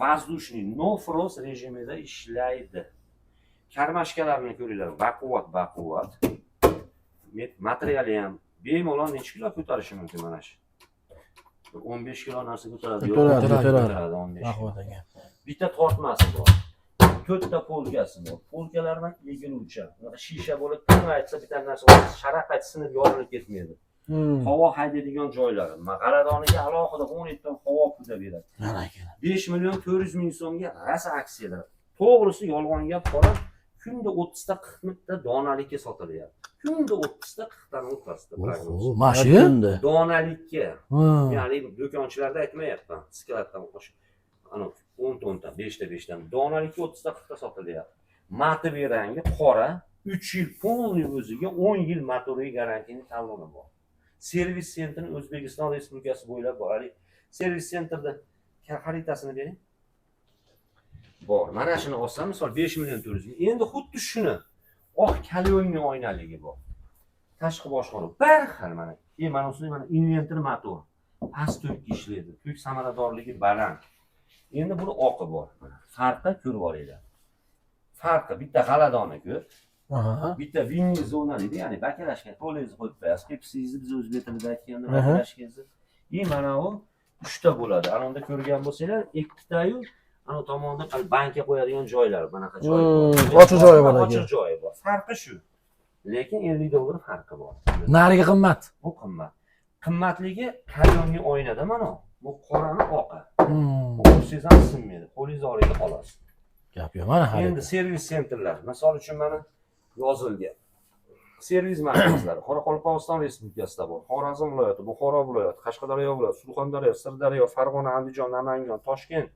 Воздушный no frost rejimida ishlaydi. Karmashkalarni ko'ringlar, baquvvat. Materiali ham bemalol necha kilo ko'tarishi mumkin mana shu. 15 kilo narsa ko'taradi. Ko'taradi. 15. Baquvvat ekan. Bitta tortmasi bor. 4 ta polkasi bor. Polkalardan egiluvchi. Shisha bo'lib, kim aytsa bitta narsa sharaq aytsinib yorilib ketmaydi. Havo haydaydigan joylari. G'aladoniga alohida 17 ta havo puli beradi. Mana ekan. 5 million 400 ming so'mga rosa aksiyalar. To'g'risi yolg'on gap qora. Kunda 30 ta 40 ta donalikka sotilyapti. Kunda 30 ta 40 tani o'tkazdi. Mashina Donalikka. Ya'ni do'konchilarda aytmayapman. Skladdan qo'shib. Ana 10 tonta, 5 ta 5 ta. Donalikka 30 ta 40 ta sotilyapti. Matoviy rangi qora, 3 yil polniy o'ziga 10 yil motoriy garantiyani taloni bor. Servis sentrini O'zbekiston Respublikasi bo'ylab bor. Servis sentrda xaritasini bering. Bor. Mana shuni olsam, misol 5 million 400 ming. Endi xuddi shuni oq kalyonli oynaligi bor. Tashqi boshqaruv bir xil mana. Mana ustiga mana inventor motor. Past to'kka ishlaydi. To'k samaradorligi baland. Endi buni oqi bor. Farqi ko'rib olinglar. Farqi bitta g'aladoni ko'p. Bitta vinni zona deydi, ya'ni bakalashga to'lingizni qo'yib qo'yasiz. Pepsingizni biz o'zbek tilida aytganda bakalashkangizni. Mana u 3 ta bo'ladi. Ana unda ko'rgan bo'lsanglar, 2 ta-yu ana tomonda bankka qo'yadigan joylar, bunaqa joy bor. Ochiq joyi bor. Ochiq joyi bor. Farqi shu. Lekin $50 farqi bor. Nariga qimmat. Bu qimmat. Qimmatligi kalyonli oynada mana bu qorani oqi. Ko'rsangiz ham sinmaydi. Qo'lingizga olib qolasiz. Gap yo'q mana hali. Endi servis sentrlar, misol uchun mana yozilgan. Servis markazlari Qoraqalpog'iston Respublikasida bor. Xorazm viloyati, Buxoro viloyati, Qashqadaryo viloyati, Surxondaryo, Sirdaryo, Farg'ona, Andijon, Namangan, Toshkent,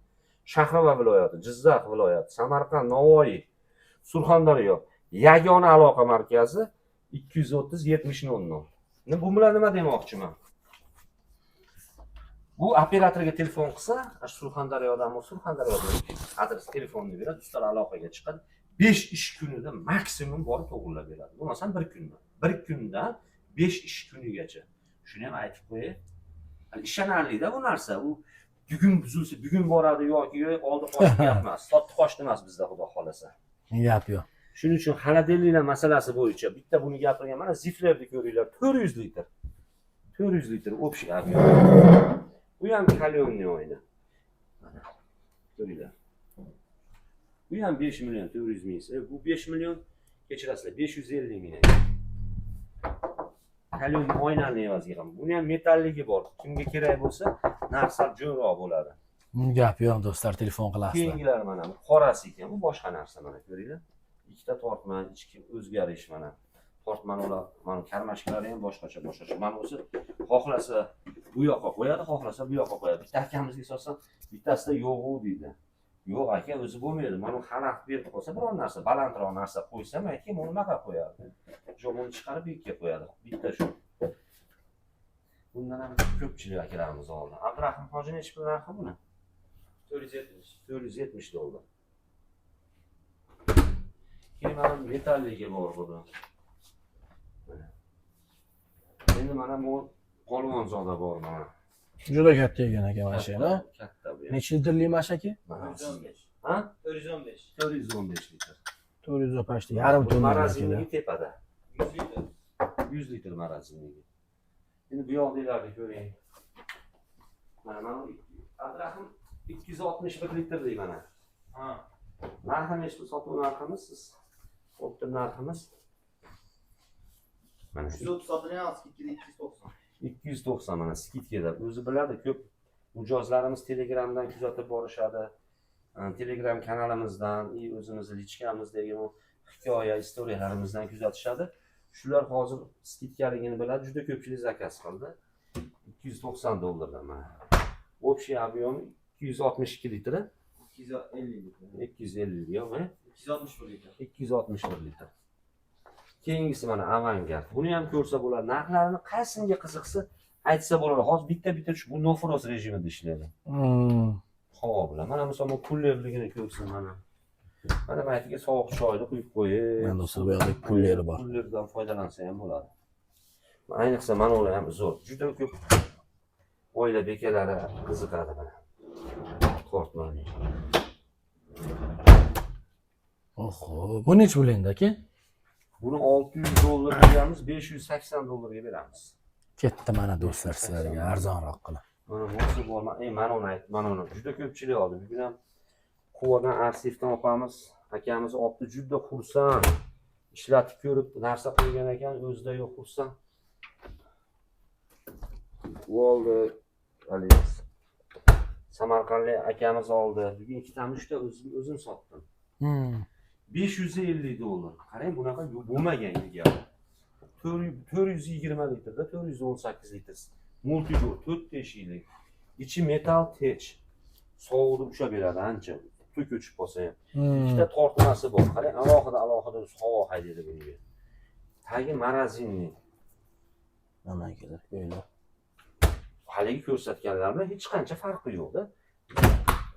Shahrova viloyati, Jizzax viloyati, Samarqand, Navoiy, Surxondaryo yagona aloqa markazi 230 70 00. Bu bilan nima demoqchiman? Bu operatorga telefon qilsa, Surxondaryodan adres telefonni beradi, ustalar aloqaga chiqadi. 5 ish kunida maksimum borib to'g'rilab beradi. Bo'lmasa 1 kunda. 1 kundan 5 ish kunigacha. Shuni ham aytib qo'yay. Ishonarli-da bu narsa. U bugun buzilsa, bugun boradi yoki oldi qochib gap emas. Sotdi qochdi emas bizda, xudo xolasa. Gap yo'q. Shuning uchun xaladelliklar masalasi bo'yicha bitta buni gapirgan, mana ziflerni ko'ringlar, 400 litr. 400 litr общий объем. Bu ham kalyonli oyna. Mana ko'ringlar. Bu ham 5 million 400 ming. Bu 5 million kechirasizlar, 550 ming. Kalyonli oynani evaziga ham. Buni ham metalligi bor. Kimga kerak bo'lsa, narsa jo'roq bo'ladi. Gap yo'q do'stlar, telefon qilasizlar. Keyingilar mana bu qorasi ekan, bu boshqa narsa mana ko'ringlar. Ikkita tortma, ichki o'zgarish mana. tortmanolar, mana karmashkalari ham boshqacha. Mana o'zi xohlasa bu yoqqa qo'yadi, xohlasa bu yoqqa qo'yadi. Bitta akamizga so'rasam, bittasida yo'q deydi. Yo'q aka, o'zi bo'lmaydi. Mana xalaqit berib qo'ysa, biror narsa, balandroq narsa qo'ysam, aytgan uni nima qilib qo'yadi? Jomuni chiqarib bekka qo'yadi. Bitta shu. Bundan ham ko'pchilik akalarimiz oldi. Abdurahim hoji nechi pul narxi buni? 470 dollar. Keyin mana metalligi bor buni. Endi mana bu polvonzoda bor mana. Juda katta ekan aka mashina. Katta bu. Necha litrli mashaka? Mana sizga. Ha? 415. 415 litr. 400 pashti, yarim tonna marazinligi tepada. 100 litr. 100 litr marazinligi. Endi bu yoqdagilarni ko'ring. Mana Abdurahim 261 litr deydi mana. Ha. Narxi nechi sotuv narximiz siz? O'ttir narximiz. Mana 130 sotilyapti, skidkada 290. 290 mana skidkada. O'zi biladi ko'p mijozlarimiz Telegramdan kuzatib borishadi. Telegram kanalimizdan, o'zimizning lichkamizdagi bu hikoya, istoriyalarimizdan kuzatishadi. Shular hozir skidkaligini biladi, juda ko'pchilik zakaz qildi. 290 dollardan mana. Общий объем 262 litr. 250 litr. 250 yo'q, 261 litr. 261 litr. Keyingisi mana avangard. Buni ham ko'rsa bo'ladi. Narxlarini qaysiga qiziqsa aytsa bo'ladi. Hozir bitta shu bu nofrost rejimida ishlaydi. Havo bilan. Mana masalan kullerligini ko'rsin mana. Mana maytiga sovuq choyni quyib qo'yib. Mana bu yoqda pulleri bor. Kullerdan foydalansa ham bo'ladi. Ayniqsa mana ular ham zo'r. Juda ko'p oila bekalari qiziqadi mana. Tortmani. Oho, bu necha bo'ladi aka? Buni 600 dollar beramiz, 580 dollarga beramiz. Ketdi mana do'stlar sizlarga arzonroq qilib. Mana bo'lsa bo'lma. Mana uni ayt, mana uni. Juda ko'pchilik oldi. Bugun ham Quvadan arsivdan opamiz, akamiz oldi, juda xursand. Ishlatib ko'rib, narsa qo'ygan ekan, o'zida yo'q xursand. Oldi, Alex. Samarqandlik akamiz oldi. Bugun ikkitani uchta o'zim sotdim. 550 dollar. Qarang, bunaqa bo'lmagan gap. 420 litrda 418 litr. Multijor 4 teshiklik. Ichi metal tech. Sovuqni ushlab beradi ancha. Tuk o'chib qolsa ham. Ikkita tortmasi bor. Qarang, alohida havo haydaydi bunga. Tagi marazinli. Mana kelar, ko'ringlar. Haligi ko'rsatganlardan hech qancha farqi yo'q-da.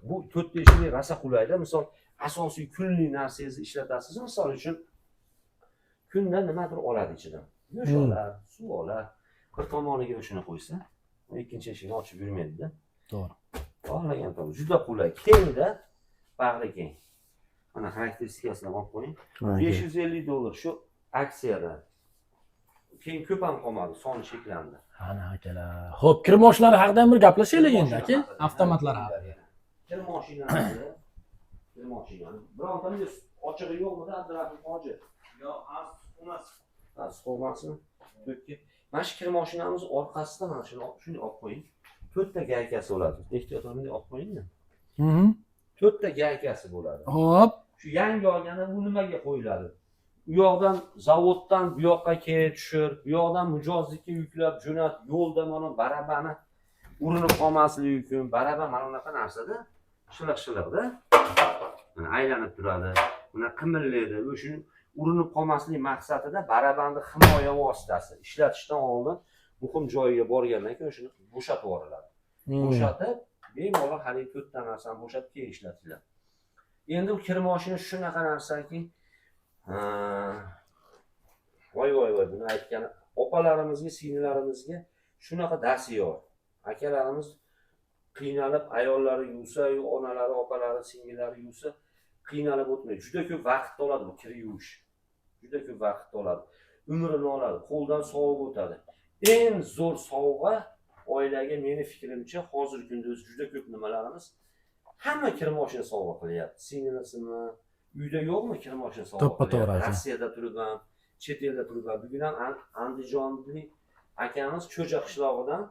Bu 4 teshiklik rosa qulayda. Misol asosiy kunlik narsangizni ishlatasiz, misol uchun kunda nimadir oladi ichidan. Yo'sholar, suv oladi. Bir tomoniga shuni qo'ysa, ikkinchi eshikni ochib yurmaydi-da. To'g'ri. Xohlagan to'g'ri. Juda qulay. Kengda, bag'ri keng. Mana xarakteristikasini olib qo'ying. 550 dollar shu aksiyada. Keyin ko'p ham qolmadi, soni cheklandi. Ana akalar. Xo'p, kir moshinalari haqida ham bir gaplashaylik endi aka. Avtomatlar haqida. Kir mashinalari, birontamiz ochig'i yo'qmi-da Abdurahim hoji? Yo'q, emas. Suhbatmi? Mana shu kir mashinamiz orqasida mana shuni olib qo'ying. 4 ta gaykasi bo'ladi. Ehtiyotlanib olib qo'ying-da. 4 ta gaykasi bo'ladi. Xo'p. Shu yangi olganda bu nimaga qo'yiladi? U yoqdan zavoddan bu yoqqa kelib tushir, bu yoqdan mijozlikka yuklab jo'nat, yo'lda mana barabani urinib qolmasligi uchun, baraba mana bunaqa narsada shiliq-shiliqda mana aylanib turadi. Buni qimillaydi. O'shuni urinib qolmaslik maqsadida barabanni himoya vositasi ishlatishdan oldin muhim joyiga borgandan keyin shuni bo'shatib yuboriladi. Bo'shatib, bemalol haligi 4 ta narsani bo'shatib keyin ishlatiladi. Endi bu kir mashina shunaqa narsaki, voy buni aytgani opalarimizga, singillarimizga shunaqa dasiyor. Akalarimiz qiynalib ayollari yuvsa, onalari, opalari, singillari yuvsa qiynalib o'tmaydi. Juda ko'p vaqt oladi bu kir yuvish. Juda ko'p vaqt oladi. Umrini oladi, qo'ldan sovib o'tadi. Eng zo'r sovg'a oilaga meni fikrimcha hozirgi kunda o'zi juda ko'p nimalarimiz hamma kir mashina sovg'a qilyapti. Singlisimi, uyda yo'qmi kir mashina sovg'a qilyapti? Rossiyada turibman, chet elda turibman. Bugun ham Andijonlik akamiz Cho'ja qishlog'idan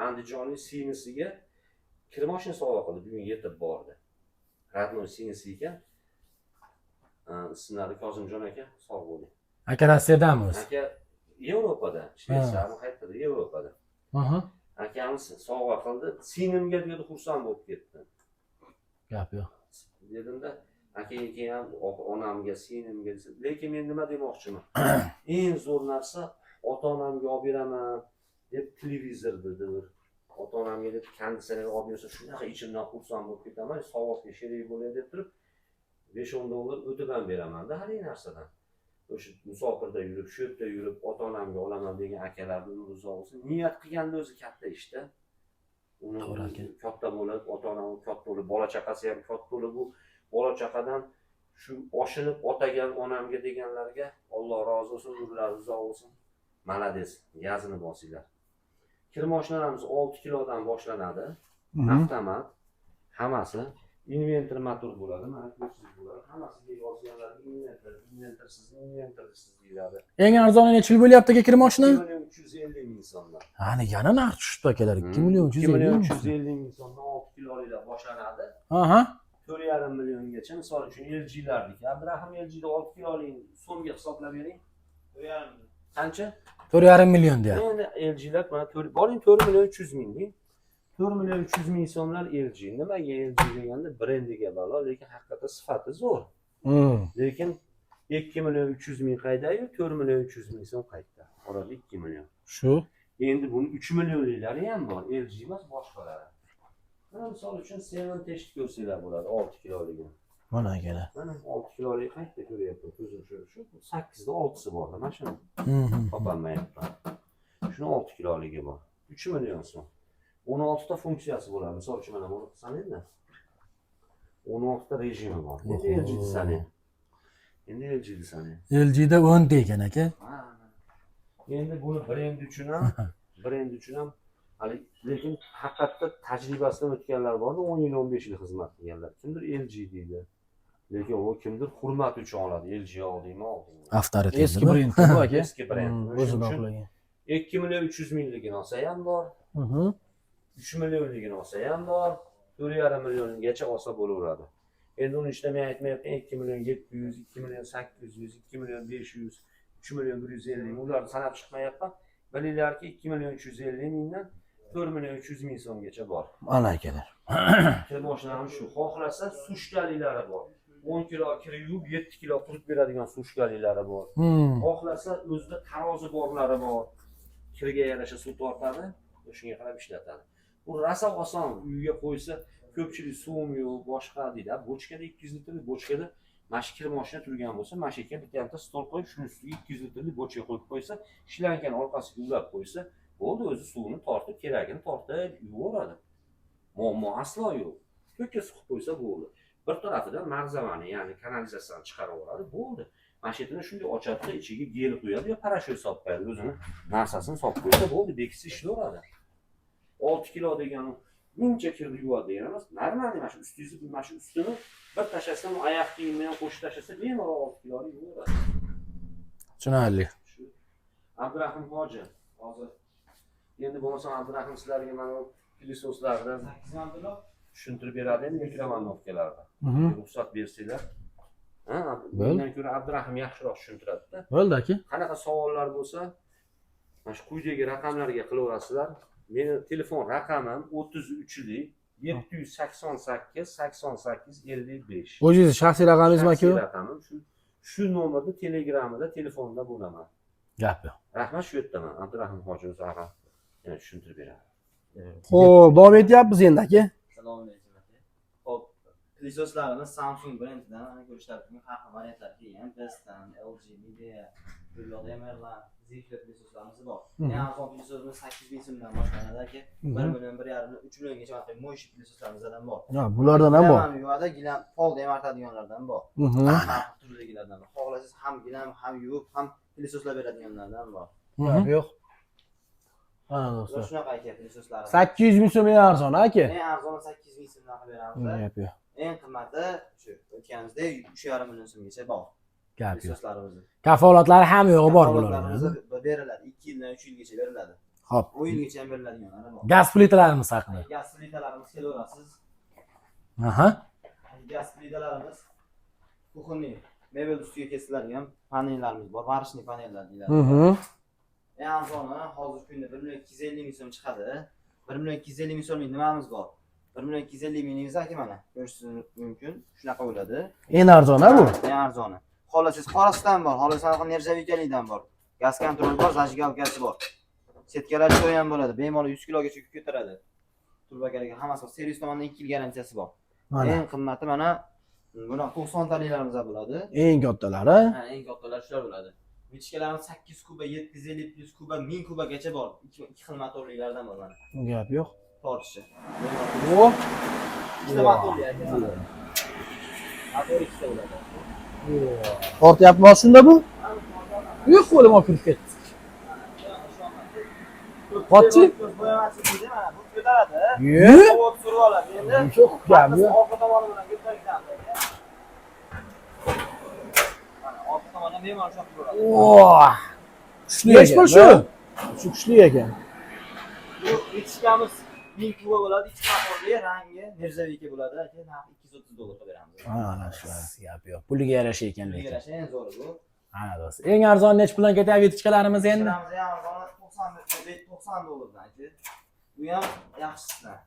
Andijonlik singlisiga kir mashina sovg'a qildi. Bugun yetib bordi. Radnoy singlisi ekan. Ismlari Kozimjon aka, sog' bo'ling. Aka Rossiyadanmi o'zi? Aka Yevropada, Shveysariyada qayerda? Yevropada. Aha. Akamiz sovg'a qildi. Sinimga dedi xursand bo'lib ketdi. Gap yo'q. Dedimda, aka ham onamga, sinimga, lekin men nima demoqchiman? Eng zo'r narsa ota-onamga olib beraman deb televizor dedi. Ota-onamga deb konditsioner olib bersa, shunaqa ichimdan xursand bo'lib ketaman, savobga sherik bo'lay deb turib 5-10 dollar o'tidan beraman-da har narsadan. O'sha musofirda yurib, shu yerda yurib, ota-onamga olaman degan akalarning o'zi olsin. Niyat qilganda o'zi katta ishda. Uni katta bo'lib, ota-onam katta bo'lib, bola chaqasi ham katta bo'lib, bu bola chaqadan shu oshinib otagan onamga deganlarga Alloh rozi bo'lsin, nurlari uzoq bo'lsin. Malades, yazini bosinglar. Kir mashinalarimiz 6 kilodan boshlanadi. Avtomat hammasi inventor motor bo'ladi, mana ko'rsiz bo'ladi. Hammasiga yozganlar inventorsiz deyiladi. Eng arzoni necha yil bo'lyapti aka kir mashina? 2,350 ming so'mdan. Ana yana narx tushibdi akalar. 2,350 ming so'mdan 6 kiloliklar boshlanadi. Aha. 4,5 milliongacha, misol uchun LG'lardiki. Abdurahim LG'da 6 kilolik so'mga hisoblab bering. 4,5 million. Qancha? 4,5 million deyapti. Endi LG'lar mana boring 4 million 300 ming deng. 4 million 300 ming so'mlar LG. Nimaga LG deganda brendiga balo, lekin haqiqatda sifati zo'r. Lekin 2 million 300 ming qaydayu 4 million 300 ming so'm qayda. Orada 2 million. Shu. Endi buni 3 millionliklari ham bor. LG emas, boshqalari. Mana misol uchun 7 test ko'rsanglar bo'ladi 6 kiloligi. Mana akalar. Mana 6 kilolik qayerda ko'ryapman? Ko'zim shu 8 da 6si bor mana shuni. Topolmayapman. Shuni 6 kiloligi bor. 3 million so'm. 16 ta funksiyasi bo'ladi. Misol uchun mana buni qilsam endi. 16 ta rejimi bor. Endi LG desani. Endi LG desani. LG da 10 ta ekan aka. Endi buni brend uchun ham hali lekin haqiqatda tajribasidan o'tganlar bor, 10 yil 15 yil xizmat qilganlar. Kimdir LG deydi. Lekin u kimdir hurmat uchun oladi. LG oldingmi? Avtoritet. Eski brend bu aka. Eski brend. O'zini oqlagan. 2 million 300 mingligini olsa ham bor. 3 millionligini olsa ham bor. 4,5 milliongacha olsa bo'laveradi. Endi uni ishda men aytmayapman 2 million 700, 2 million 800, 2 million 500, 3 million 150 ularni sanab chiqmayapman. Bilinglarki 2 million 350 mingdan 4 million 300 ming so'mgacha bor. Ana akalar. Kir mashinamiz shu. Xohlasa sushkaliklari bor. 10 kilo kir yuvib 7 kilo quritib beradigan sushkaliklari bor. Xohlasa o'zida tarozi borlari bor. Kirga yarasha suv tortadi, shunga qarab ishlatadi. Bu rosa oson, uyga qo'ysa ko'pchilik suv yo'q, boshqa deydi. Bochkada 200 litrlik bochkada mana kir mashina turgan bo'lsa, mana shu yerga bitta stol qo'yib, shuni ustiga 200 litrlik bochka qo'yib qo'ysa, shlankan orqasiga ulab qo'ysa, bo'ldi, o'zi suvni tortib, keragini tortib yuboradi. Muammo aslo yo'q. Ko'kka suqib qo'ysa bo'ldi. Bir tarafidan marzavani, ya'ni kanalizatsiyani chiqarib oladi, bo'ldi. Mashinani shunday ochadi, ichiga gel qo'yadi yo parashyut solib qo'yadi, o'zini narsasini solib qo'ysa bo'ldi, bekitsa ishlayveradi. 6 kilo degani buncha kirni yuvadi degan emas. Normalniy mana shu ustingizni, mana shu ustini bir tashlasam, oyoq kiyim bilan qo'shib tashlasa, bemalol 6 kiloni yuvoradi. Tushunarli. Shu Abdurahim hoji hozir endi bo'lmasa Abdurahim sizlarga mana filosoflardan tushuntirib beradi endi mikromonovkalarda. Ruxsat bersanglar. Ha, bundan ko'ra Abdurahim yaxshiroq tushuntiradi-da. Bo'ldi aka. Qanaqa savollar bo'lsa, mana shu quyidagi raqamlarga qilaverasizlar. Meni telefon raqamim 33lik 788 88 55. O'zingiz shaxsiy raqamingizmi aka? Shaxsiy raqamim shu nomerda Telegramda telefonda bo'laman. Gap yo'q. Rahmat, shu yerdaman. Abdurahim hoji o'zi ham tushuntirib beradi. Xo'p, davom etyapmiz endi aka. Salom alaykum aka. Xo'p, plisoslarimiz Samsung brendidan ko'rishlar uchun har xil variantlar kelgan. Bestdan, LG, Midea, Emerland, Zifir plisoslarimiz bor. Eng arzon plisosimiz 8000 so'mdan boshlanadi aka. 1 million 1,5 3 milliongacha vaqtda mo'sh plisoslarimiz bor. Ha, bulardan ham bor. Ham yuvadi, gilam fold ham artadiganlardan bor. Har turligilardan bor. Xohlasangiz ham gilam, ham yuvib, ham plisoslar beradiganlardan bor. Yo'q. Ha, do'stlar. Shunaqa aka plisoslar. 800 ming so'm arzon aka. Eng arzoni 8000 so'mdan qilib beramiz. Gap yo'q. Eng qimmati shu o'tganimizda 3,5 million so'mgacha bor. Gap yo'q. Plisoslarimiz. Kafolatlari ham yo'q bor bularning. Beriladi, 2 yildan 3 yilgacha beriladi. Xo'p. 10 yilgacha ham beriladiganlar bor. Gaz plitalarimiz haqida. Gaz plitalarimiz kelaverasiz. Aha. Gaz plitalarimiz kuxonniy mebel ustiga kesiladigan panellarimiz bor, varishniy panellar deyiladi. Eng arzoni hozirgi kunda 1.250 ming so'm chiqadi. 1.250 ming so'mlik nimamiz bor? 1.250 mingingiz aka mana ko'rishingiz mumkin. Shunaqa bo'ladi. Eng arzoni bu. Eng arzoni. Xohlasangiz qorasidan bor, xohlasangiz nержавейкаlikdan bor. Gaz kontrol bor, zajgalkasi bor. Setkalar joy ham bo'ladi. Bemalol 100 kilogacha yuk ko'taradi. Turbakaligi hammasi bor. Servis tomonidan 2 yil garantiyasi bor. Eng qimmati mana buni 90 taliklarimiz bo'ladi. Eng kattalari. Ha, eng kattalar shular bo'ladi. Vichkalarimiz 8 kuba, 750 plus kuba, 1000 kubagacha bor. 2 xil motorliklardan bor mana. Gap yo'q. Tortishi. O. Ikkita motorli aka. Motor ikkita bo'ladi. Tortyapmi shunda bu? Yo'q, qo'lim olib kirib ketdi. Qotchi? Bo'yamasi deydi mana bu ko'taradi. Yo'q. Havo surib oladi. Endi Yo'q, gap yo'q. orqa tomoni bilan ko'targanmiz aka. Mana orqa tomondan bemalol chopib bo'ladi. Oh! Kuchli ekan. Shu kuchli ekan. Bu vichkamiz 1000 kuba bo'ladi, ichki motorli, rangi nержавейка bo'ladi aka. Narxi $230 qilib beramiz. Ana shu gap yo'q. Puliga yarasha ekan lekin. Yarasha eng zo'ri bu. Ana do'st. Eng arzon nech puldan ketyapti vichkalarimiz endi? Vichkalarimiz ham $90 aka. Bu ham yaxshisidan.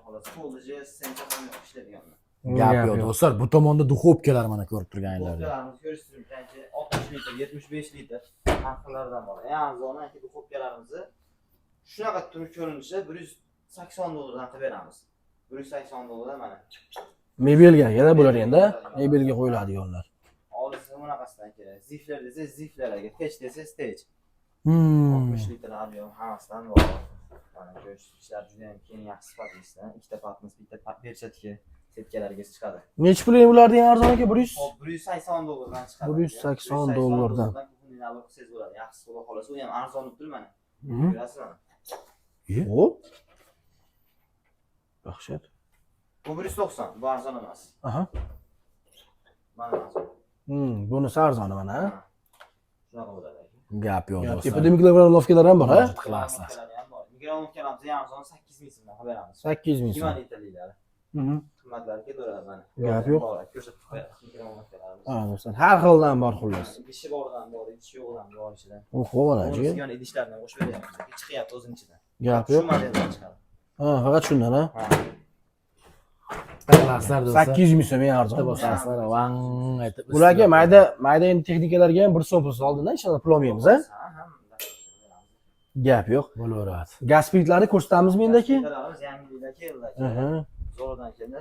Xolos, kollejda sencha ham ishlaydiganlar. Gap yo'q do'stlar. Bu tomonda duxovkalar mana ko'rib turganinglarda. Duxovkalarimiz ko'rishingiz mumkin, 60 litr, 75 litr har xillaridan bor. Eng arzoni aka duxovkalarimizni shunaqa turib ko'rinishi $180 dan qilib beramiz. $180 mana. Mebelga yana bo'lar endi. Mebelga qo'yiladiganlar. Olisi bunaqasidan kerak. Zifler desa zifler aka, pech desa pech. 60 litr alyom hammasidan bor. Mana ko'rishlar juda ham keng yaxshi sifatlisdan. Ikkita patnis, bitta perchatka setkalarga chiqadi. Necha pul bularning eng arzon aka? 100? $180 dan chiqadi. $180 dan. Siz bo'ladi. Yaxshisi xudo xolasa, u ham arzon turibdi mana. Ko'rasizmi? Yo'q. Yaxshi. Bu 190, bu arzon emas. Aha. Mana arzon. Bunisi arzoni mana. Shunaqa bo'ladi. Gap yo'q do'stlar. Tepada mikrovolovkalar ham bor, ha? Qilasizlar. Mikrovolovkalarimiz eng arzoni 8 ming so'mdan qilib beramiz. 8 ming 2 so'm. litrliklari. Qimmatlari ketaveradi mana. Gap yo'q. Ko'rsatib qo'yamiz mikrovolovkalarimiz. Ha do'stlar, har xildan bor xullas. Idishi boridan bor, idishi yo'g'idan bor ichidan. Oho, mana chi. O'zimizga idishlarni qo'shib beryapmiz. Chiqyapti o'zining ichidan. Gap Shu yo'q. modeldan chiqadi. Ha, faqat shundan, ha. Qilasizlar do'stlar. 800 ming so'm eng arzon. Bosasizlar, vang aytib. Bularga mayda endi texnikalarga ham 1 so'm pul oldindan inshaalloh pul olmaymiz, ha? Gap yo'q. Bo'laveradi. Gaz plitlari ko'rsatamizmi endi aka? Yangiliklar keldi. Aha. Zo'rdan keldi.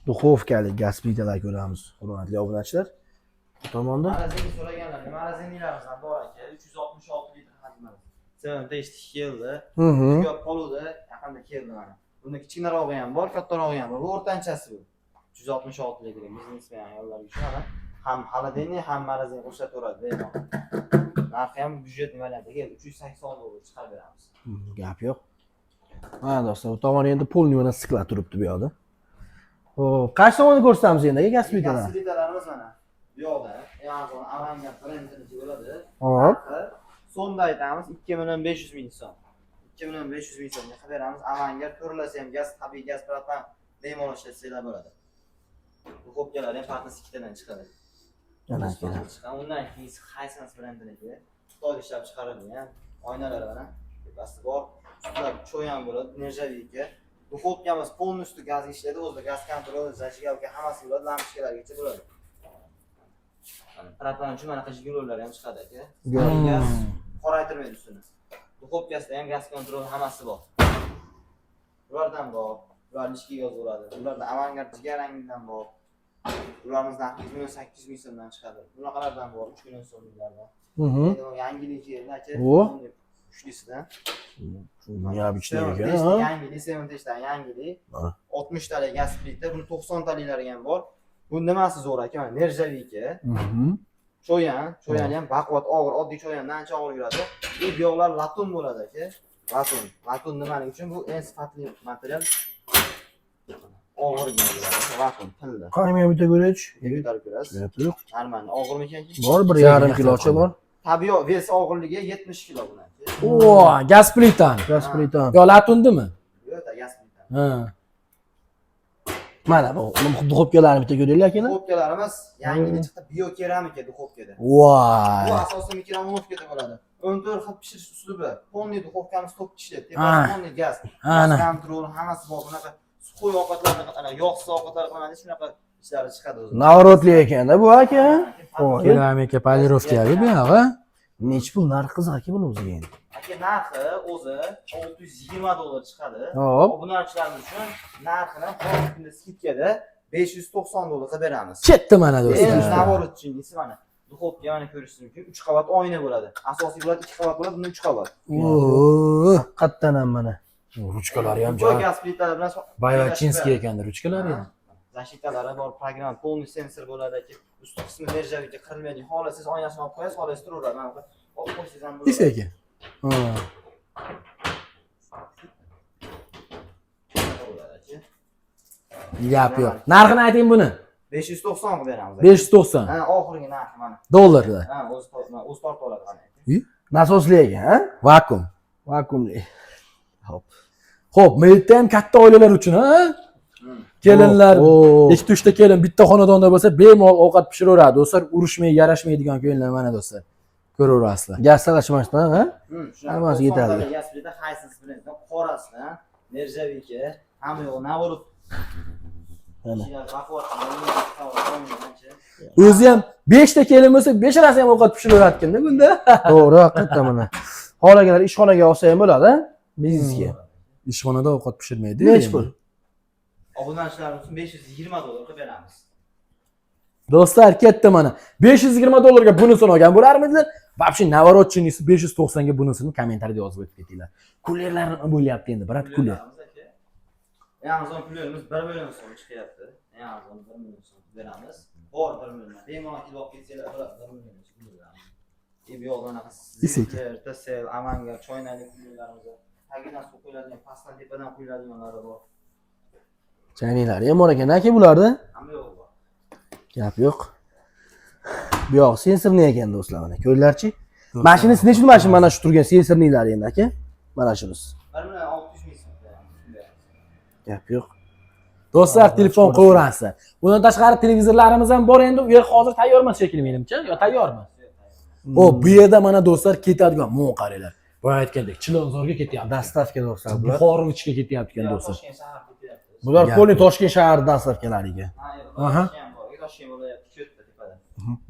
Duxovkali gaz plitalar ko'ramiz, hurmatli obunachilar. Bu tomonda Marazinni so'raganlar. Marazinlarimiz bor aka. 366 litr hajmi. Sevimda eshitib keldi. Yo'q, qoluvdi, yaqinda keldi mana. Bunda kichkinarog'i ham bor, kattarog'i ham bor. Bu o'rtanchasi bu. 366 litr biznesmen ayollar uchun ham xolodilniy, ham marazin qo'shataveradi bemalol. Narxi ham byudjet nimalarda keldi? $380 chiqarib beramiz. gap yo'q. Mana do'stlar, bu tomon endi polni yana siqilib turibdi bu yoqda. Xo'p, qaysi tomonni ko'rsatamiz endi aka gaz plitalarni? Gaz plitalarimiz mana. Bu yoqda eng arzon Avangard brendiniki bo'ladi. Hop. So'mda aytamiz 2.5 ming so'm. 2.5 ming so'mga qilib beramiz. Avangard ko'rilsa ham gaz, tabiiy gaz propan bemalol ishlatsangiz bo'ladi. Bu kopyalar ham partners ikkitadan chiqadi. Undan keyin Hisense brendiniki Xitoyda ishlab chiqarilgan oynalar mana. Tepasi bor. Ustida cho'yan bo'ladi, nержавейка. Duxovkamiz полностью gaz ishlaydi, o'zida gaz kontroli, zajgalka hammasi bo'ladi, lampochkalargacha bo'ladi. Propan uchun mana jigullar ham chiqadi aka. Gaz qoraytirmaydi ustini. Duxovkasida ham gaz kontroli hammasi bor. Ulardan bor. Ular ichki yoz bo'ladi. Ularda Avangard jigarangdan bor. Ularimiz narxi 800 ming so'mdan chiqadi. Bunaqalardan bor, 3 million so'mliklardan. Yangilik keldi aka. Kuchlisidan. Neobычный ekan, yangilik, 70 dan yangilik. 60 talik gaz plita, buni 90 taliklari ham bor. Bu nimasi zo'r aka? Mana nержавейка. Cho'yan ham baquvvat og'ir, oddiy cho'yandan ancha og'ir yuradi. Bu yo'qlar latun bo'ladi aka. Latun nimaning uchun? Bu eng sifatli material. Og'ir bo'ladi. Latun pilda. Qani men bitta ko'raychi. Ko'tarib ko'rasiz. Yo'q. Normal, og'irmikan? Bor 1,5 kilocha bor. Tabiiy vес og'irligi 70 kilo buni. O, gaz plitan. Gaz plitan. Yo latundimi? Yo'q, gaz plita. Ha. Mana bu duxovkalarni bitta ko'ringlar akalar. Duxovkalarimiz yangi chiqdi, biokeramika duxovkada. Bu Voy. asosan mikromonovkada bo'ladi. 14 xil pishirish uslubi. Polniy duxovkamiz top ishlaydi. Ah. Polniy gaz. Ana. Kontrol hammasi bor. Bunaqa suxoy ovqatlarni, ana yog'siz ovqatlar qiladi, shunaqa ishlari chiqadi o'zi. Navrotli ekanda bu aka. Voy. Keramika polirovkaga bu yog'i. Nech pul narxi qiziq aka buni o'ziga endi. Aka narxi o'zi $620 chiqadi. Hop. Obunachilarimiz uchun narxini hozirgi kunda skidkada $590 ga beramiz. Ketdi mana Endi do'stlar. navorotchingiz mana duxovka mana ko'rishingiz mumkin. 3 qavat oyna bo'ladi. Asosiy bo'ladi 2 qavat bo'ladi, bunda 3 qavat. Oo, haqiqatdan ham mana. Ruchkalari ham Joy gaz plitalari bilan Bayvachinskiy ekanda ruchkalari ham. zashitalari bor, program, polniy sensor bo'ladi. Ust qismi nержавейка qirilmaydi. Xolos siz oynasini olib qo'yasiz, xolos turaveradi. Mana bu olib qo'ysangiz ham bo'ladi. Esa aka. Gap yo'q. Narxini ayting buni. 590 ga beramiz. 590 Ha, oxirgi narxi mana. dollarda. Ha, o'zi tortib oladi qani. Nasosli ekan, ha? Vakuum. Vakuumli. Xo'p, militda ham katta oilalar uchun, ha? Kelinlar, Oo. ikkita uchta kelin bitta xonadonda bo'lsa, bemalol ovqat pishiraveradi. Do'stlar, urushmay, yarashmaydigan kelinlar mana do'stlar. Ko'raverasizlar. Gaz talashmasdan, ha? Hammasi yetadi. Yaspida haysiz bilan qorasidan, nержавейка, hamma yo'q navorot. Mana. O'zi ham 5 ta kelin bo'lsa, 5 ham ovqat pishiraveradi ekanda bunda. To'g'ri, haqiqatdan mana. Xohlaganlar ishxonaga olsa ham bo'ladi, ha? Biznesga. Ishxonada ovqat pishirmaydi. Nech pul? Obunachilar uchun $520 ga beramiz. Do'stlar, ketdi mana. $520 ga bunisini olgan bo'larmidinglar? Вообще navorotchinisi 590 ga bunisini kommentariyada yozib o'tib ketinglar. Kullerlarni bo'lyapti endi, brat kuller. Amazon kullerimiz 1 million so'm chiqyapti. Amazon 1 million so'm beramiz. Bor 1 million. Bemalol kelib olib ketsanglar bo'ladi 1 million so'm beramiz. Bu yo'q anaqa tasel, amanga, choynalik kullerlarimiz bor. Tagidan suv qo'yiladigan, pastdan tepadan qo'yiladiganlari bor. Chaynilari ham bor ekan, aka bularda. Hamma yo'q bor. Gap yo'q. Bu yoq sensorli ekan do'stlar mana. Ko'ringlarchi. Mashinasi nechta mashina mana shu turgan sensorlilar endi aka? Mana shunisi. 1,600,000 so'm beramiz. Gap yo'q. Do'stlar, telefon qo'yaverasizlar. Bundan tashqari televizorlarimiz ham bor endi. U yer hozir tayyor emas shekilli menimcha. Yo, tayyormi? O, bu yerda mana do'stlar ketadigan mo'l qaranglar. Boya aytgandek, Chilonzorga ketyapti. Dastavka do'stlar bular. Buxorovichga ketyapti ekan do'stlar. Toshkent shahar ketyapti. Bular Qo'li Toshkent shahar dastavkalariga. Aha. Toshkent bo'layapti, cho'tda tepada.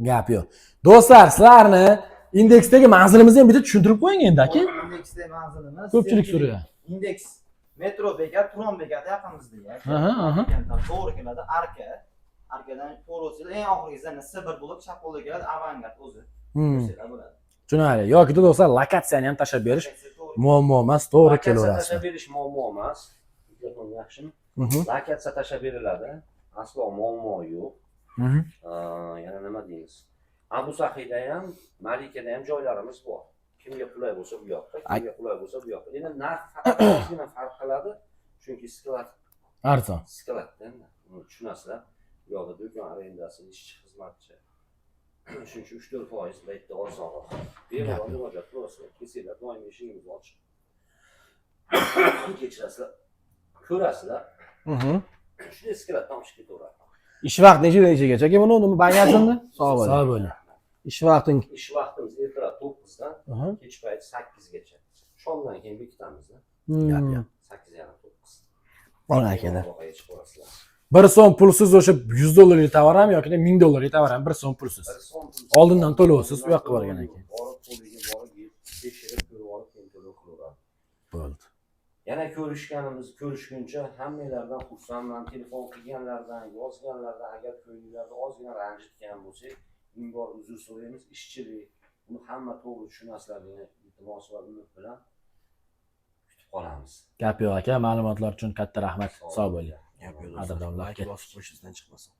Gap yo'q. Do'stlar, sizlarni indeksdagi manzilimizni ham bitta tushuntirib qo'ying endi aka. Indeksdagi manzilimiz. Ko'pchilik so'rayapti. Indeks metro bekat, Turon bekati yaqinimizda. Aha. To'g'ri keladi, arka. Arkadan to'g'ri o'tsangiz eng oxirgisidan S1 bo'lib chap qo'lga keladi, avangard o'zi. Bo'ladi. Tushunali. Yoki do'stlar, lokatsiyani ham tashlab berish muammo emas, to'g'ri kelaverasiz. Tashlab berish muammo emas. Mikrofon yaxshimi? Lokatsiya tashlab beriladi. Aslo muammo yo'q. Yana nima deymiz? Abu Sahida ham, Malikada ham joylarimiz bor. Kimga qulay bo'lsa bu yoqda, kimga qulay bo'lsa bu yoqda. Endi narx faqat ozgina farq qiladi. Chunki sklat Arzon. sklatda uni tushunasizlar. Bu yoqda do'kon arendasi, ishchi, xizmatchi. Shuning uchun 3-4% baytda arzonroq. Bemalol murojaat qilasizlar. Kesinglar, doim eshigingiz ochiq. Kechirasizlar. Ko'rasizlar. Shunday sklatdan olib ketaveradi. Ish vaqti nechaga aka buni nima bangasimda? Sog' bo'ling. Sog' bo'ling. Ish vaqting Ish vaqtimiz ertalab 9 dan kech payt 8 gacha. Shomdan keyin bekitamiz. Gap yo'q. 8:30-9. Mana akalar. Bir so'm pulsiz o'sha $100 tovar ham yoki $1000 tovar ham bir so'm pulsiz. Oldindan to'laysiz u yoqqa borgandan keyin. Bo'ldi. Yana ko'rishguncha hammalardan xursandman. Telefon qilganlardan, yozganlardan, agar ko'ngillarda ozgina ranjitgan bo'lsak, ming bor uzr so'raymiz. Ishchilik, buni hamma to'g'ri tushunasizlar degan iltimos va umid bilan kutib qolamiz. Gap yo'q aka, ma'lumotlar uchun katta rahmat. Sog' bo'ling. Gap yo'q. Qadrdonlar aka. Bosib qo'shishdan chiqmasin.